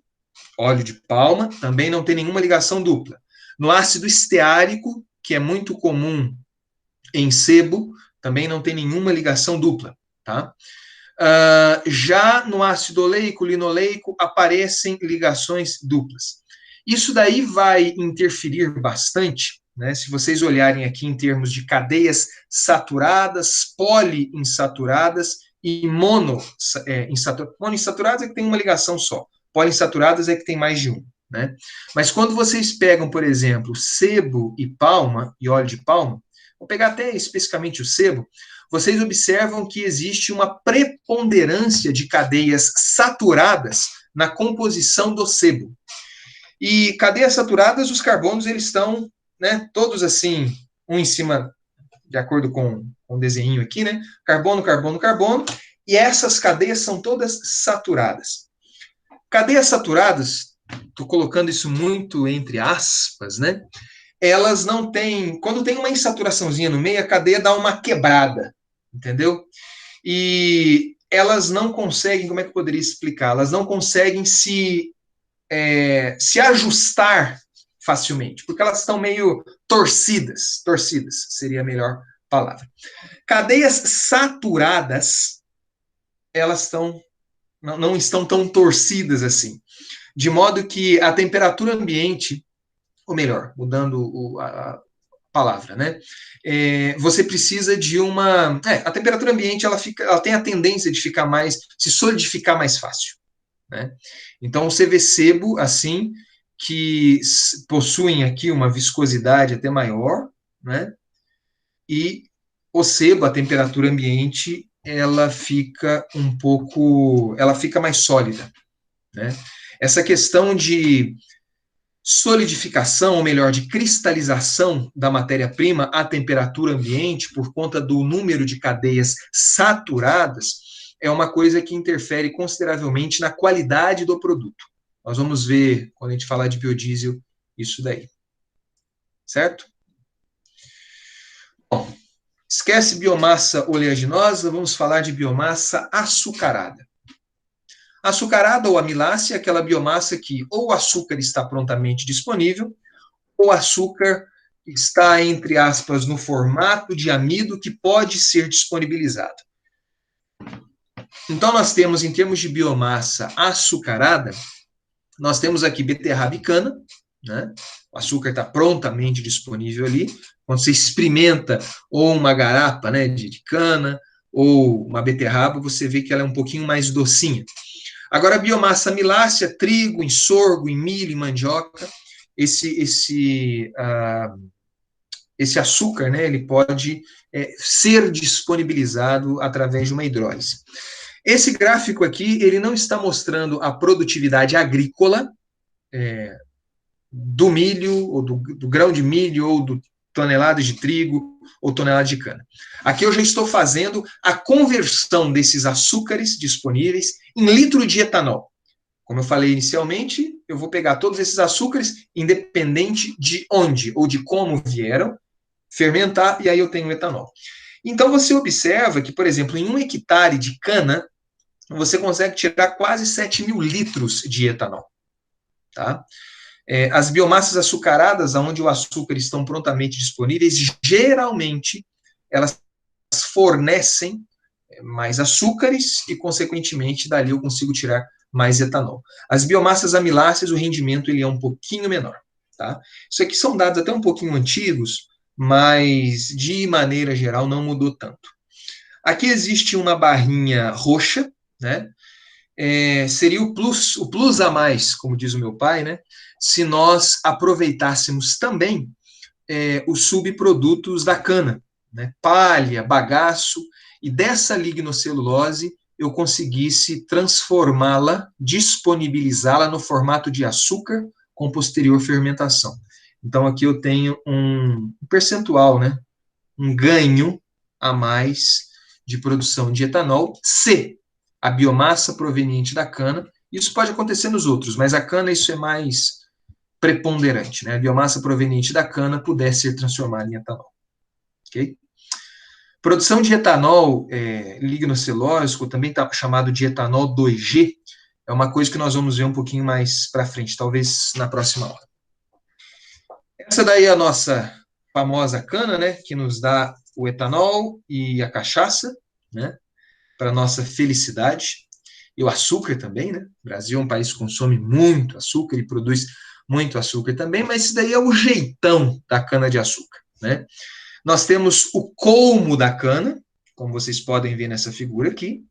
óleo de palma, também não tem nenhuma ligação dupla. No ácido esteárico, que é muito comum em sebo, também não tem nenhuma ligação dupla, tá? Já no ácido oleico, linoleico, aparecem ligações duplas. Isso daí vai interferir bastante, né? Se vocês olharem aqui em termos de cadeias saturadas, poliinsaturadas e monoinsaturadas. Monoinsaturadas é que tem uma ligação só. Poliinsaturadas é que tem mais de um, né? Mas quando vocês pegam, por exemplo, sebo e palma, e óleo de palma, vou pegar até especificamente o sebo, vocês observam que existe uma preponderância de cadeias saturadas na composição do sebo. E cadeias saturadas, os carbonos, eles estão, né, todos assim, um em cima, de acordo com o desenho aqui, né? Carbono, carbono, carbono, e essas cadeias são todas saturadas. Cadeias saturadas, estou colocando isso muito entre aspas, né? Elas não têm, quando tem uma insaturaçãozinha no meio, a cadeia dá uma quebrada, entendeu? E elas não conseguem, como é que eu poderia explicar? Elas não conseguem se ajustar facilmente, porque elas estão meio torcidas seria a melhor palavra. Cadeias saturadas, elas não estão tão torcidas assim, de modo que a temperatura ambiente, ou melhor, mudando a palavra, né? Você precisa de uma... a temperatura ambiente, ela tem a tendência de se solidificar mais fácil, né? Então, você vê sebo, assim, que possuem aqui uma viscosidade até maior, né? E o sebo, a temperatura ambiente, ela fica mais sólida, né? Essa questão de solidificação, ou melhor, de cristalização da matéria-prima à temperatura ambiente, por conta do número de cadeias saturadas, é uma coisa que interfere consideravelmente na qualidade do produto. Nós vamos ver, quando a gente falar de biodiesel, isso daí. Certo? Bom, esquece biomassa oleaginosa, vamos falar de biomassa açucarada. Açucarada ou amilácea é aquela biomassa que ou o açúcar está prontamente disponível, ou o açúcar está, entre aspas, no formato de amido que pode ser disponibilizado. Então, nós temos, em termos de biomassa açucarada, nós temos aqui beterraba e cana, né? O açúcar está prontamente disponível ali. Quando você experimenta ou uma garapa, né, de cana ou uma beterraba, você vê que ela é um pouquinho mais docinha. Agora, a biomassa amilácea, trigo, em sorgo, em milho, em mandioca, esse açúcar, né, ele pode ser disponibilizado através de uma hidrólise. Esse gráfico aqui, ele não está mostrando a produtividade agrícola do milho, ou do grão de milho, ou do tonelada de trigo, ou tonelada de cana. Aqui eu já estou fazendo a conversão desses açúcares disponíveis em litro de etanol. Como eu falei inicialmente, eu vou pegar todos esses açúcares, independente de onde ou de como vieram, fermentar, e aí eu tenho etanol. Então você observa que, por exemplo, em 1 hectare de cana, você consegue tirar quase 7.000 litros de etanol. Tá? As biomassas açucaradas, onde o açúcar estão prontamente disponíveis, geralmente elas fornecem mais açúcares e, consequentemente, dali eu consigo tirar mais etanol. As biomassas amiláceas, o rendimento ele é um pouquinho menor. Tá? Isso aqui são dados até um pouquinho antigos, mas, de maneira geral, não mudou tanto. Aqui existe uma barrinha roxa, né? Seria o plus a mais, como diz o meu pai, né? Se nós aproveitássemos também os subprodutos da cana, né? Palha, bagaço, e dessa lignocelulose eu conseguisse transformá-la, disponibilizá-la no formato de açúcar com posterior fermentação. Então, aqui eu tenho um percentual, né? Um ganho a mais de produção de etanol, se a biomassa proveniente da cana, isso pode acontecer nos outros, mas a cana isso é mais preponderante, né? A biomassa proveniente da cana puder ser transformada em etanol. Ok? Produção de etanol lignocelulósico, também tá chamado de etanol 2G, é uma coisa que nós vamos ver um pouquinho mais para frente, talvez na próxima aula. Essa daí é a nossa famosa cana, né, que nos dá o etanol e a cachaça, né, para nossa felicidade, e o açúcar também, né, o Brasil é um país que consome muito açúcar e produz muito açúcar também, mas isso daí é o jeitão da cana-de-açúcar, né. Nós temos o colmo da cana, como vocês podem ver nessa figura aqui,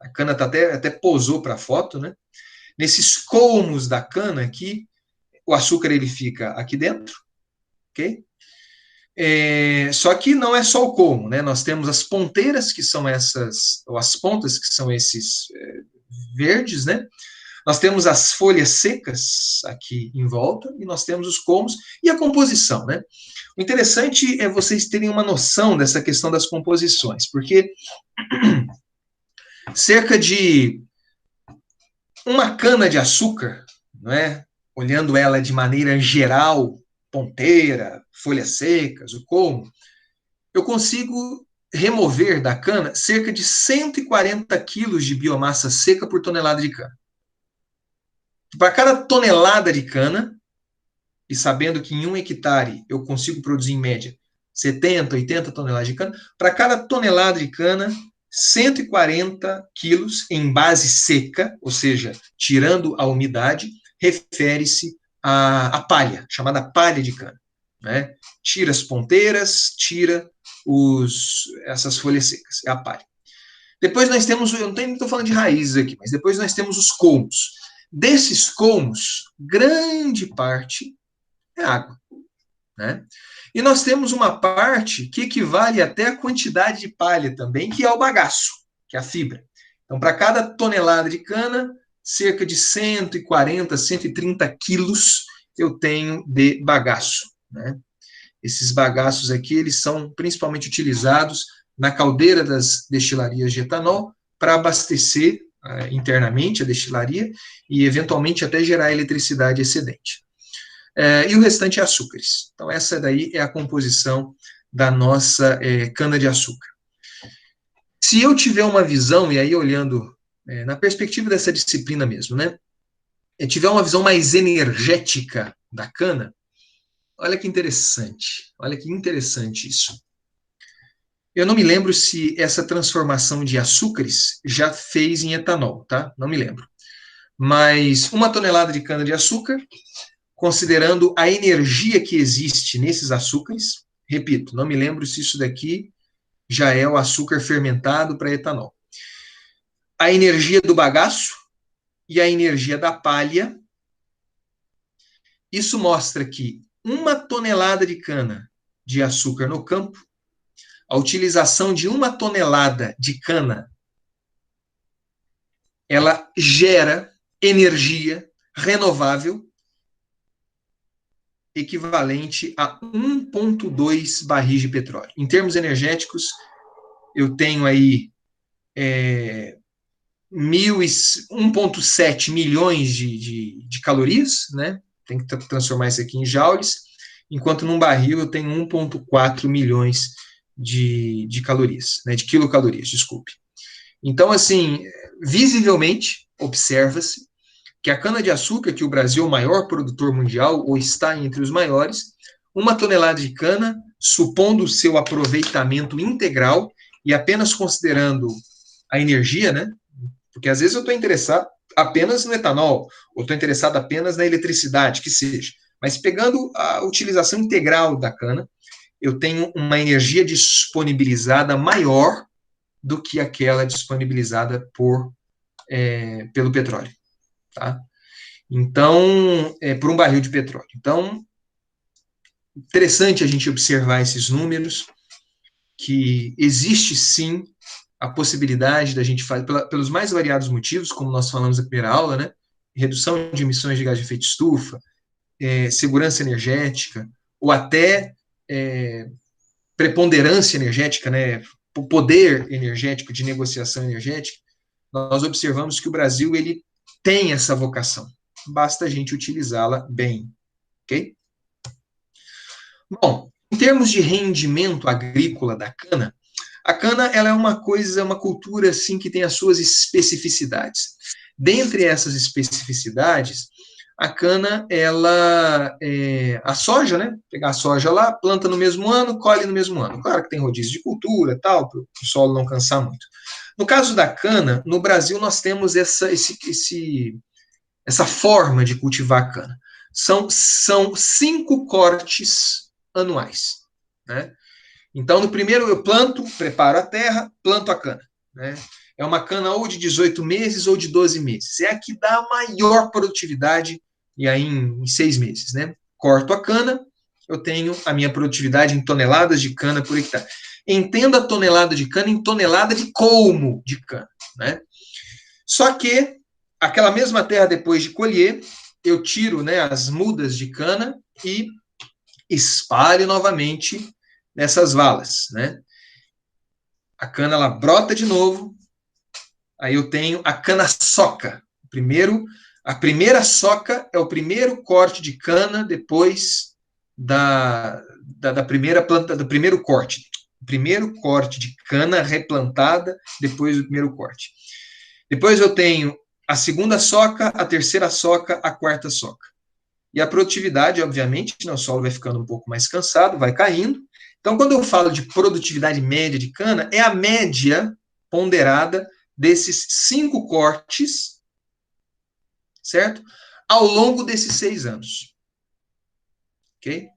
a cana tá até posou para a foto, né, nesses colmos da cana aqui, o açúcar ele fica aqui dentro, ok? Só que não é só o colmo, né? Nós temos as ponteiras, que são essas, ou as pontas, que são esses verdes, né? Nós temos as folhas secas aqui em volta, e nós temos os colmos e a composição, né? O interessante é vocês terem uma noção dessa questão das composições, porque cerca de uma cana de açúcar, não é? Olhando ela de maneira geral, ponteira, folhas secas, o colmo, eu consigo remover da cana cerca de 140 quilos de biomassa seca por tonelada de cana. Para cada tonelada de cana, e sabendo que em 1 hectare eu consigo produzir em média 70, 80 toneladas de cana, para cada tonelada de cana, 140 quilos em base seca, ou seja, tirando a umidade, refere-se à palha, chamada palha de cana. Né? Tira as ponteiras, tira essas folhas secas, é a palha. Depois nós temos, eu não estou falando de raízes aqui, mas depois nós temos os colmos. Desses colmos, grande parte é água. Né? E nós temos uma parte que equivale até a quantidade de palha também, que é o bagaço, que é a fibra. Então, para cada tonelada de cana, cerca de 140, 130 quilos eu tenho de bagaço. Né? Esses bagaços aqui, eles são principalmente utilizados na caldeira das destilarias de etanol para abastecer internamente a destilaria e, eventualmente, até gerar eletricidade excedente. E o restante é açúcares. Então, essa daí é a composição da nossa cana-de-açúcar. Se eu tiver uma visão, e aí olhando na perspectiva dessa disciplina mesmo, né, tiver uma visão mais energética da cana, olha que interessante isso. Eu não me lembro se essa transformação de açúcares já fez em etanol, tá? Não me lembro. Mas 1 tonelada de cana-de-açúcar, considerando a energia que existe nesses açúcares, repito, não me lembro se isso daqui já é o açúcar fermentado para etanol. A energia do bagaço e a energia da palha, isso mostra que 1 tonelada de cana de açúcar no campo, a utilização de 1 tonelada de cana, ela gera energia renovável equivalente a 1,2 barris de petróleo. Em termos energéticos, eu tenho aí 1,7 milhões de calorias, né? Tem que transformar isso aqui em joules, enquanto num barril eu tenho 1,4 milhões de calorias, né? De quilocalorias, desculpe. Então, assim, visivelmente, observa-se que a cana-de-açúcar, que o Brasil é o maior produtor mundial, ou está entre os maiores, 1 tonelada de cana, supondo o seu aproveitamento integral, e apenas considerando a energia, né? Porque às vezes eu estou interessado apenas no etanol, ou estou interessado apenas na eletricidade, que seja. Mas pegando a utilização integral da cana, eu tenho uma energia disponibilizada maior do que aquela disponibilizada pelo petróleo. Tá? Então, por um barril de petróleo. Então, interessante a gente observar esses números, que existe sim a possibilidade da gente fazer, pelos mais variados motivos, como nós falamos na primeira aula, né? Redução de emissões de gás de efeito estufa, segurança energética, ou até preponderância energética, né? O poder energético de negociação energética. Nós observamos que o Brasil ele tem essa vocação. Basta a gente utilizá-la bem, ok? Bom, em termos de rendimento agrícola da cana, a cana ela é uma cultura assim que tem as suas especificidades. Dentre essas especificidades, a cana, a soja, né? Pegar a soja lá, planta no mesmo ano, colhe no mesmo ano. Claro que tem rodízio de cultura, tal, para o solo não cansar muito. No caso da cana, no Brasil nós temos essa forma de cultivar a cana. São 5 cortes anuais, né? Então, no primeiro eu planto, preparo a terra, planto a cana, né? É uma cana ou de 18 meses ou de 12 meses. É a que dá a maior produtividade, e aí em 6 meses, né? Corto a cana, eu tenho a minha produtividade em toneladas de cana por hectare. Entenda a tonelada de cana em tonelada de colmo de cana, né? Só que aquela mesma terra, depois de colher, eu tiro, né, as mudas de cana e espalho novamente nessas valas, né? A cana, ela brota de novo, aí eu tenho a cana-soca. A primeira soca é o primeiro corte de cana depois da primeira planta, do primeiro corte. O primeiro corte de cana replantada depois do primeiro corte. Depois eu tenho a segunda soca, a terceira soca, a quarta soca. E a produtividade, obviamente, o solo vai ficando um pouco mais cansado, vai caindo. Então, quando eu falo de produtividade média de cana, é a média ponderada desses 5 cortes, certo? Ao longo desses 6 anos. Ok?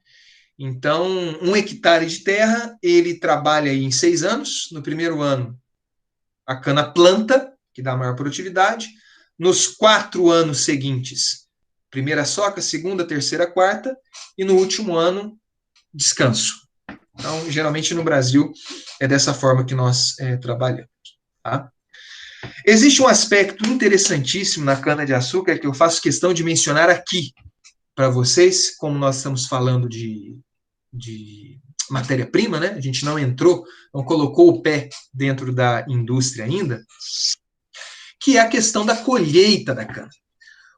Então, 1 hectare de terra, ele trabalha aí em 6 anos. No primeiro ano, a cana planta, que dá maior produtividade. Nos 4 anos seguintes, primeira soca, segunda, terceira, quarta. E no último ano, descanso. Então, geralmente no Brasil, é dessa forma que nós trabalhamos. Tá? Existe um aspecto interessantíssimo na cana-de-açúcar que eu faço questão de mencionar aqui para vocês, como nós estamos falando de matéria-prima, né? A gente não colocou o pé dentro da indústria ainda, que é a questão da colheita da cana.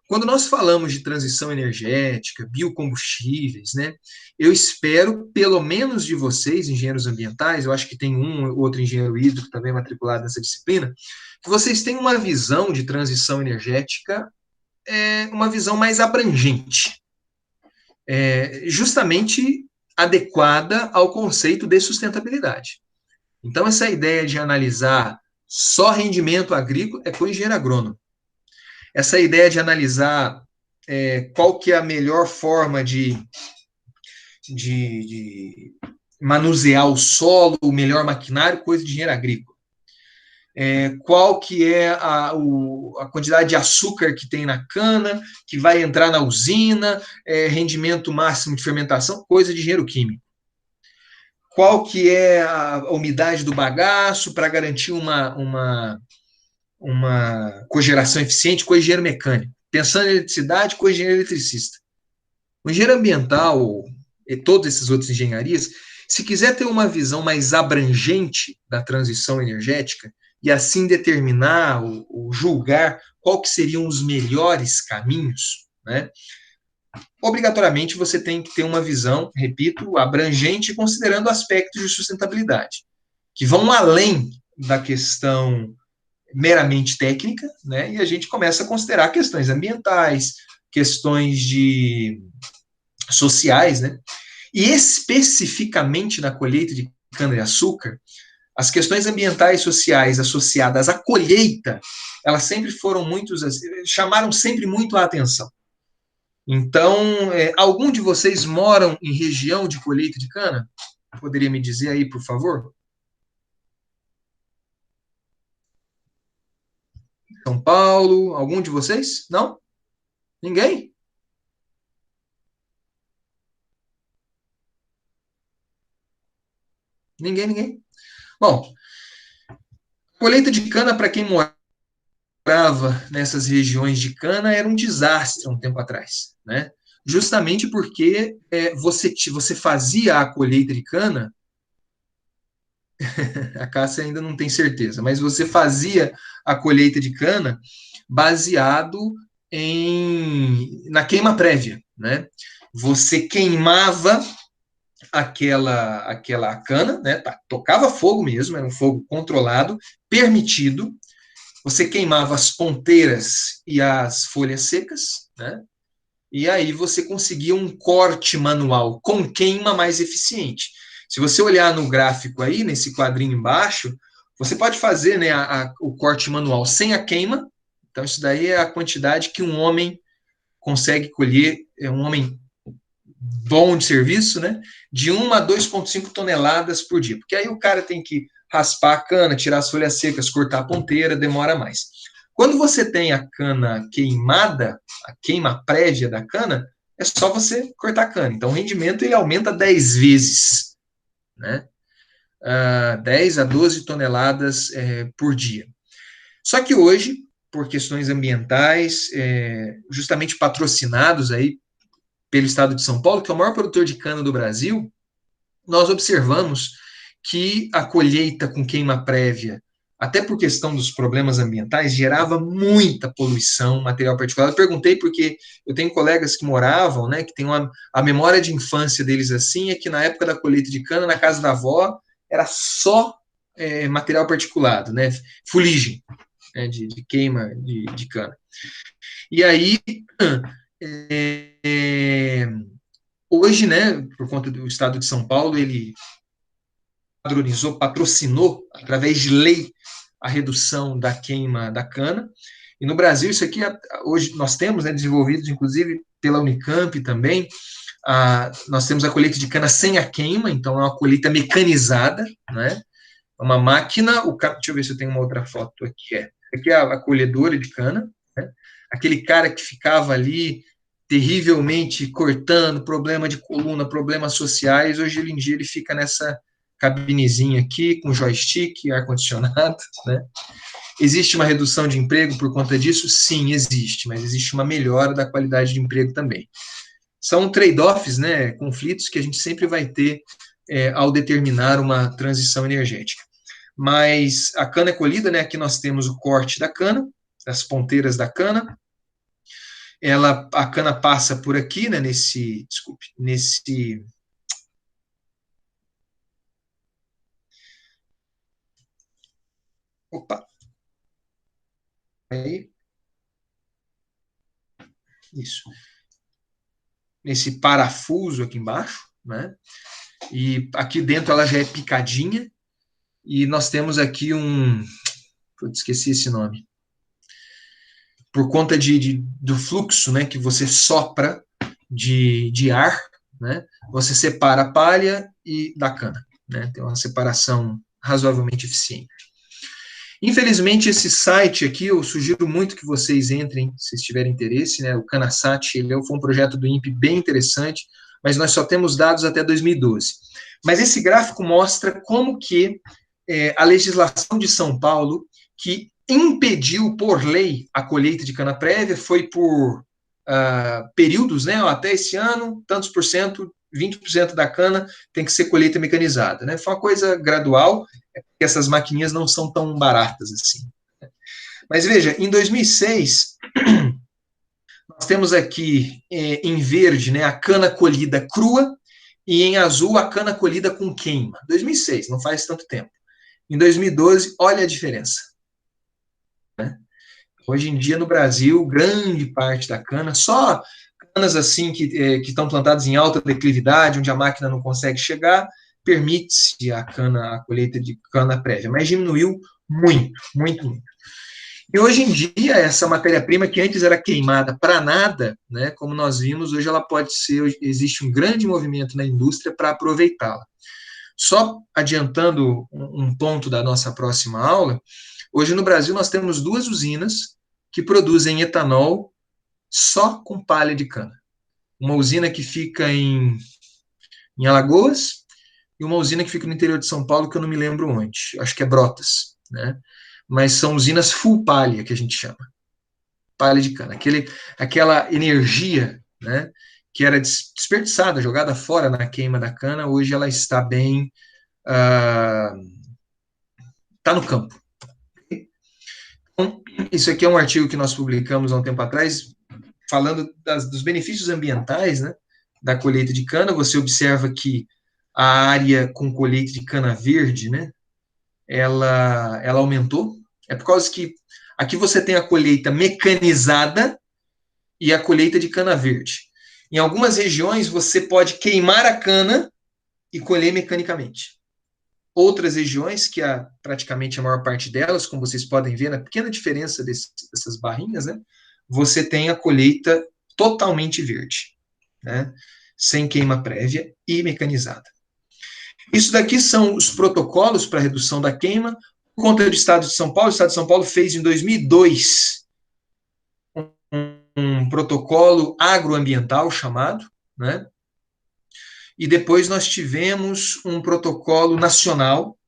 quando nós falamos de transição energética, biocombustíveis, né, eu espero, pelo menos de vocês, engenheiros ambientais, eu acho que tem um ou outro engenheiro hídrico também matriculado nessa disciplina, que vocês tenham uma visão de transição energética, uma visão mais abrangente, justamente adequada ao conceito de sustentabilidade. Então, essa ideia de analisar só rendimento agrícola é com o engenheiro agrônomo. Essa ideia de analisar qual que é a melhor forma de manusear o solo, o melhor maquinário, coisa de engenheiro agrícola. Qual que é a quantidade de açúcar que tem na cana, que vai entrar na usina, rendimento máximo de fermentação, coisa de engenheiro químico. Qual que é a umidade do bagaço para garantir uma cogeração eficiente, coisa de engenheiro mecânico. Pensando em eletricidade, coisa de engenheiro eletricista. O engenheiro ambiental e todas essas outras engenharias, se quiser ter uma visão mais abrangente da transição energética e assim determinar ou julgar qual que seriam os melhores caminhos, né, obrigatoriamente você tem que ter uma visão, repito, abrangente, considerando aspectos de sustentabilidade, que vão além da questão meramente técnica, né, e a gente começa a considerar questões ambientais, questões sociais, né, e especificamente na colheita de cana-de-açúcar, as questões ambientais e sociais associadas à colheita, elas sempre foram chamaram sempre muito a atenção. Então, algum de vocês moram em região de colheita de cana? Poderia me dizer aí, por favor? São Paulo, algum de vocês? Não? Ninguém? Ninguém. Bom, colheita de cana, para quem morava nessas regiões de cana, era um desastre um tempo atrás, né? Justamente porque você fazia a colheita de cana, a Cássia ainda não tem certeza, mas você fazia a colheita de cana baseado na queima prévia, né? Você queimava aquela cana, né? Tocava fogo mesmo, era um fogo controlado, permitido. Você queimava as ponteiras e as folhas secas, né? E aí você conseguia um corte manual com queima mais eficiente. Se você olhar no gráfico aí, nesse quadrinho embaixo, você pode fazer, né, o corte manual sem a queima. Então, isso daí é a quantidade que um homem consegue colher, um homem bom de serviço, né, de 1 a 2,5 toneladas por dia. Porque aí o cara tem que raspar a cana, tirar as folhas secas, cortar a ponteira, demora mais. Quando você tem a cana queimada, a queima prévia da cana, é só você cortar a cana. Então, o rendimento ele aumenta 10 vezes, né? 10 a 12 toneladas por dia. Só que hoje, por questões ambientais, justamente patrocinados aí pelo estado de São Paulo, que é o maior produtor de cana do Brasil, nós observamos que a colheita com queima prévia, até por questão dos problemas ambientais, gerava muita poluição, material particulado. Eu perguntei porque eu tenho colegas que moravam, né, que tem a memória de infância deles assim, é que na época da colheita de cana, na casa da avó, era só material particulado, né, fuligem, né, de queima de cana. E aí, hoje, né, por conta do estado de São Paulo, ele patrocinou, através de lei, a redução da queima da cana. E no Brasil, isso aqui, hoje nós temos, né, desenvolvidos, inclusive, pela Unicamp também, nós temos a colheita de cana sem a queima, então é uma colheita mecanizada, né? É uma máquina, deixa eu ver se eu tenho uma outra foto aqui, aqui é a colhedora de cana, né? Aquele cara que ficava ali terrivelmente cortando, problema de coluna, problemas sociais, hoje em dia ele fica nessa cabinezinha aqui, com joystick, ar-condicionado, né? Existe uma redução de emprego por conta disso? Sim, existe, mas existe uma melhora da qualidade de emprego também. São trade-offs, né, conflitos que a gente sempre vai ter ao determinar uma transição energética. Mas a cana é colhida, né, aqui nós temos o corte da cana, as ponteiras da cana, a cana passa por aqui, né, nesse opa, aí, isso, nesse parafuso aqui embaixo, né, e aqui dentro ela já é picadinha, e nós temos aqui esqueci esse nome, por conta do fluxo, né, que você sopra de ar, né, você separa a palha da cana, né, tem uma separação razoavelmente eficiente. Infelizmente, esse site aqui, eu sugiro muito que vocês entrem, se tiverem interesse, né, o Canasat, foi um projeto do INPE bem interessante, mas nós só temos dados até 2012. Mas esse gráfico mostra como que a legislação de São Paulo, que impediu por lei a colheita de cana prévia, foi por períodos, né, até esse ano, tantos por cento, 20% da cana tem que ser colheita mecanizada, né? Foi uma coisa gradual, porque essas maquininhas não são tão baratas assim. Mas veja, em 2006, nós temos aqui em verde, né, a cana colhida crua, e em azul a cana colhida com queima. 2006, não faz tanto tempo. Em 2012, olha a diferença. Né? Hoje em dia, no Brasil, grande parte da cana, só canas assim que estão plantadas em alta declividade, onde a máquina não consegue chegar, permite-se a colheita de cana prévia, mas diminuiu muito, muito, muito. E hoje em dia, essa matéria-prima que antes era queimada para nada, né, como nós vimos, hoje ela pode ser, existe um grande movimento na indústria para aproveitá-la. Só adiantando um ponto da nossa próxima aula, hoje no Brasil nós temos 2 usinas que produzem etanol só com palha de cana. Uma usina que fica em Alagoas e uma usina que fica no interior de São Paulo, que eu não me lembro onde, acho que é Brotas, né? Mas são usinas full palha, que a gente chama. Palha de cana. Aquela energia, né, que era desperdiçada, jogada fora na queima da cana, hoje ela está bem... está no campo. Então, isso aqui é um artigo que nós publicamos há um tempo atrás, falando dos benefícios ambientais, né, da colheita de cana. Você observa que a área com colheita de cana verde, né, ela aumentou. É por causa que aqui você tem a colheita mecanizada e a colheita de cana verde. Em algumas regiões você pode queimar a cana e colher mecanicamente. Outras regiões, que praticamente a maior parte delas, como vocês podem ver na pequena diferença dessas barrinhas, né, você tem a colheita totalmente verde, né, sem queima prévia e mecanizada. Isso daqui são os protocolos para redução da queima, por conta do Estado de São Paulo. O Estado de São Paulo fez em 2002 um protocolo agroambiental chamado, né, e depois nós tivemos um protocolo nacional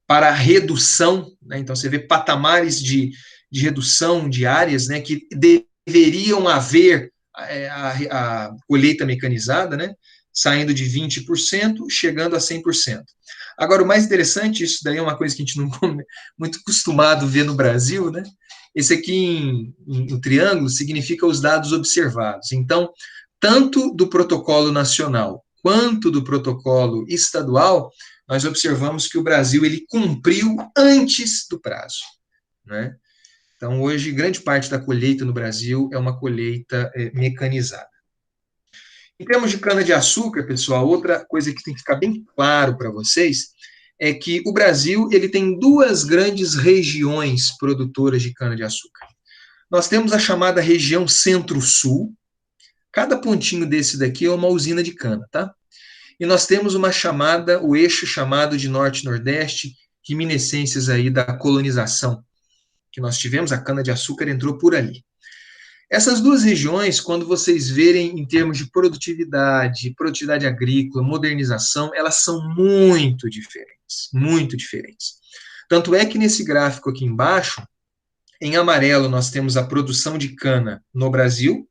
para redução, né? Então você vê patamares de redução de áreas, né, que deveriam haver a colheita mecanizada, né, saindo de 20%, chegando a 100%. Agora, o mais interessante, isso daí é uma coisa que a gente não é muito acostumado a ver no Brasil, né? Esse aqui em triângulo significa os dados observados. Então, tanto do protocolo nacional quanto do protocolo estadual, nós observamos que o Brasil ele cumpriu antes do prazo, né? Então, hoje, grande parte da colheita no Brasil é uma colheita mecanizada. Em termos de cana-de-açúcar, pessoal, outra coisa que tem que ficar bem claro para vocês é que o Brasil ele tem 2 grandes regiões produtoras de cana-de-açúcar. Nós temos a chamada região Centro-Sul. Cada pontinho desse daqui é uma usina de cana, tá? E nós temos o eixo chamado de Norte-Nordeste, reminiscências aí da colonização que nós tivemos, a cana-de-açúcar entrou por ali. Essas 2 regiões, quando vocês verem em termos de produtividade agrícola, modernização, elas são muito diferentes, muito diferentes. Tanto é que nesse gráfico aqui embaixo, em amarelo, nós temos a produção de cana no Brasil.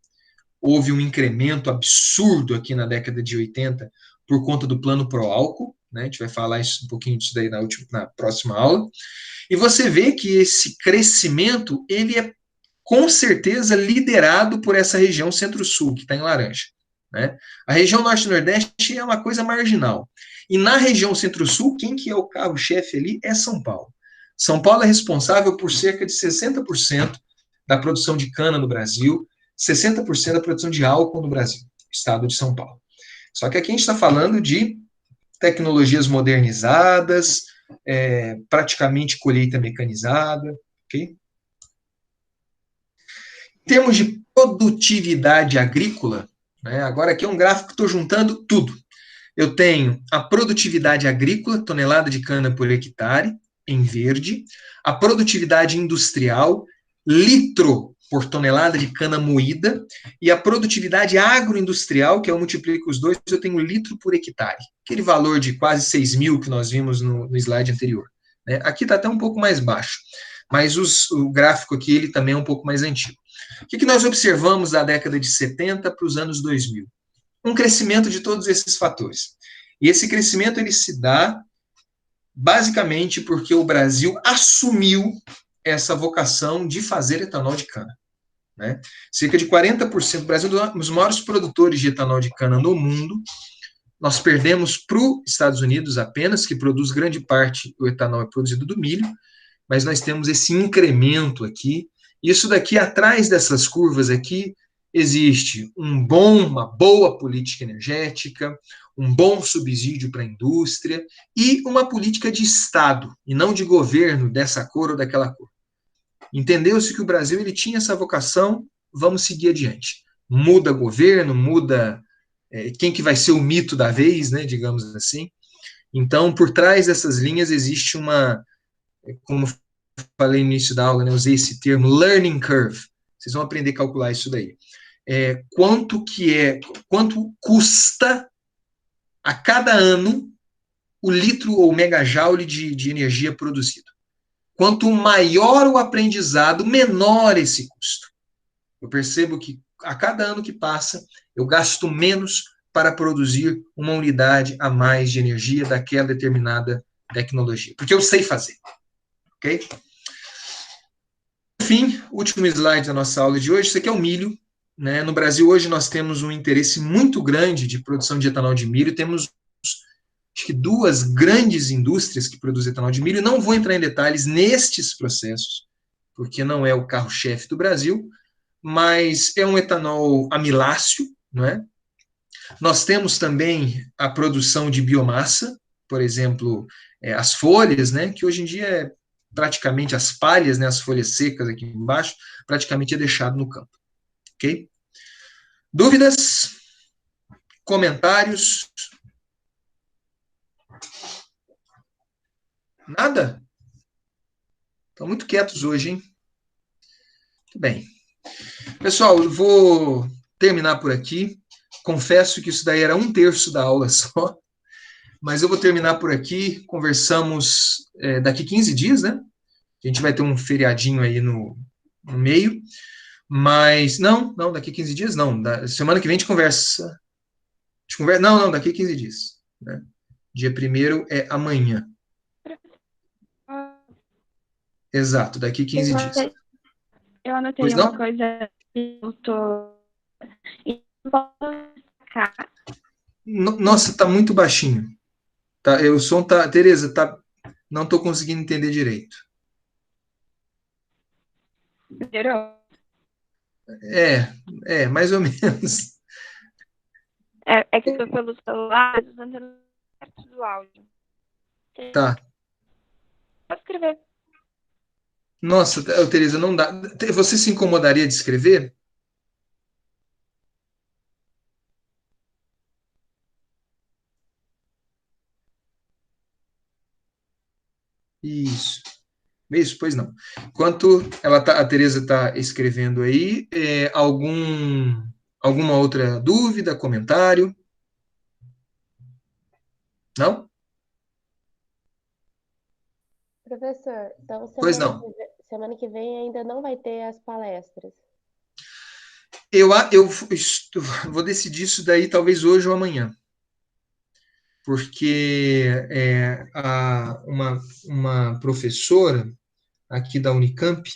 Houve um incremento absurdo aqui na década de 80 por conta do plano Proálcool, né? A gente vai falar um pouquinho disso daí na próxima aula. E você vê que esse crescimento, ele é com certeza liderado por essa região centro-sul, que está em laranja. Né? A região norte-nordeste é uma coisa marginal. E na região centro-sul, quem que é o carro-chefe ali é São Paulo. São Paulo é responsável por cerca de 60% da produção de cana no Brasil, 60% da produção de álcool no Brasil, estado de São Paulo. Só que aqui a gente está falando de tecnologias modernizadas, praticamente colheita mecanizada, ok? Em termos de produtividade agrícola, né, agora aqui é um gráfico que estou juntando tudo. Eu tenho a produtividade agrícola, tonelada de cana por hectare, em verde, a produtividade industrial, litro por tonelada de cana moída, e a produtividade agroindustrial, que eu multiplico os dois, eu tenho litro por hectare. Aquele valor de quase 6 mil que nós vimos no slide anterior. Né? Aqui está até um pouco mais baixo, mas o gráfico aqui ele também é um pouco mais antigo. O que nós observamos da década de 70 para os anos 2000? Um crescimento de todos esses fatores. E esse crescimento ele se dá basicamente porque o Brasil assumiu essa vocação de fazer etanol de cana. Né? Cerca de 40%, o Brasil é um dos maiores produtores de etanol de cana no mundo. Nós perdemos para os Estados Unidos apenas, que produz grande parte do etanol é produzido do milho, mas nós temos esse incremento aqui. Isso daqui, atrás dessas curvas aqui, existe uma boa política energética, um bom subsídio para a indústria e uma política de Estado, e não de governo dessa cor ou daquela cor. Entendeu-se que o Brasil ele tinha essa vocação, vamos seguir adiante. Muda governo, muda quem que vai ser o mito da vez, né, digamos assim. Então, por trás dessas linhas existe como falei no início da aula, né, usei esse termo, learning curve. Vocês vão aprender a calcular isso daí. Quanto custa a cada ano o litro ou megajoule de energia produzido. Quanto maior o aprendizado, menor esse custo. Eu percebo que a cada ano que passa, eu gasto menos para produzir uma unidade a mais de energia daquela determinada tecnologia, porque eu sei fazer. Ok? Enfim, último slide da nossa aula de hoje, isso aqui é o milho. Né? No Brasil, hoje, nós temos um interesse muito grande de produção de etanol de milho, temos acho que 2 grandes indústrias que produzem etanol de milho. Não vou entrar em detalhes nestes processos, porque não é o carro-chefe do Brasil, mas é um etanol amiláceo, não é? Nós temos também a produção de biomassa, por exemplo, as folhas, né, que hoje em dia é praticamente as palhas, né, as folhas secas aqui embaixo, praticamente é deixado no campo. Ok? Dúvidas? Comentários? Nada? Estão muito quietos hoje, hein? Muito bem. Pessoal, eu vou terminar por aqui. Confesso que isso daí era 1/3 da aula só, mas eu vou terminar por aqui. Conversamos daqui 15 dias, né? A gente vai ter um feriadinho aí no meio, mas não, daqui 15 dias não. Semana que vem a gente conversa. Não, daqui 15 dias. Né? Dia 1º é amanhã. Exato, daqui 15 dias. Eu anotei Pois uma não? coisa que eu tô. Nossa, tá muito baixinho. Tá, o som tá. Tereza, tá. Não tô conseguindo entender direito. Melhorou? Mais ou menos. É que eu tô pelo celular usando do áudio. Tá. Pode escrever. Nossa, Tereza, não dá. Você se incomodaria de escrever? Isso. Isso, pois não. Enquanto a Tereza está escrevendo aí, alguma outra dúvida, comentário? Não? Professor, então Pois não. semana que vem ainda não vai ter as palestras. Eu vou decidir isso daí talvez hoje ou amanhã. Porque uma professora aqui da Unicamp,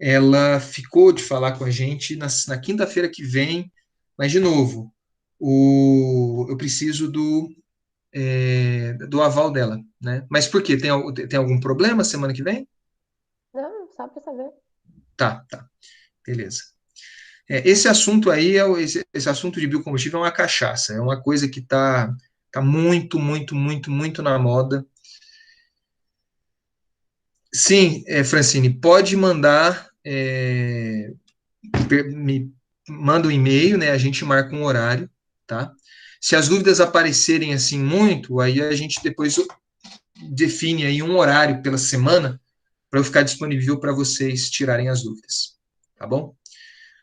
ela ficou de falar com a gente na quinta-feira que vem, mas, de novo, eu preciso do aval dela, né? Mas por quê? Tem algum problema semana que vem? Não, só para saber. Tá, beleza. Esse assunto aí, esse assunto de biocombustível é uma cachaça, é uma coisa que tá muito, muito, muito, muito na moda. Sim, Francine, pode mandar, me manda um e-mail, né? A gente marca um horário, tá? Se as dúvidas aparecerem assim muito, aí a gente depois define aí um horário pela semana para eu ficar disponível para vocês tirarem as dúvidas, tá bom?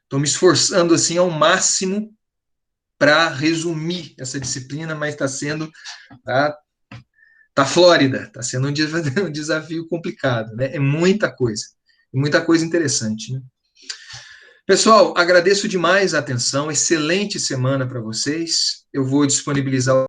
Estou me esforçando assim ao máximo para resumir essa disciplina, mas está sendo tá Flórida, está sendo um desafio complicado, né? É muita coisa interessante, né? Pessoal, agradeço demais a atenção, excelente semana para vocês. Eu vou disponibilizar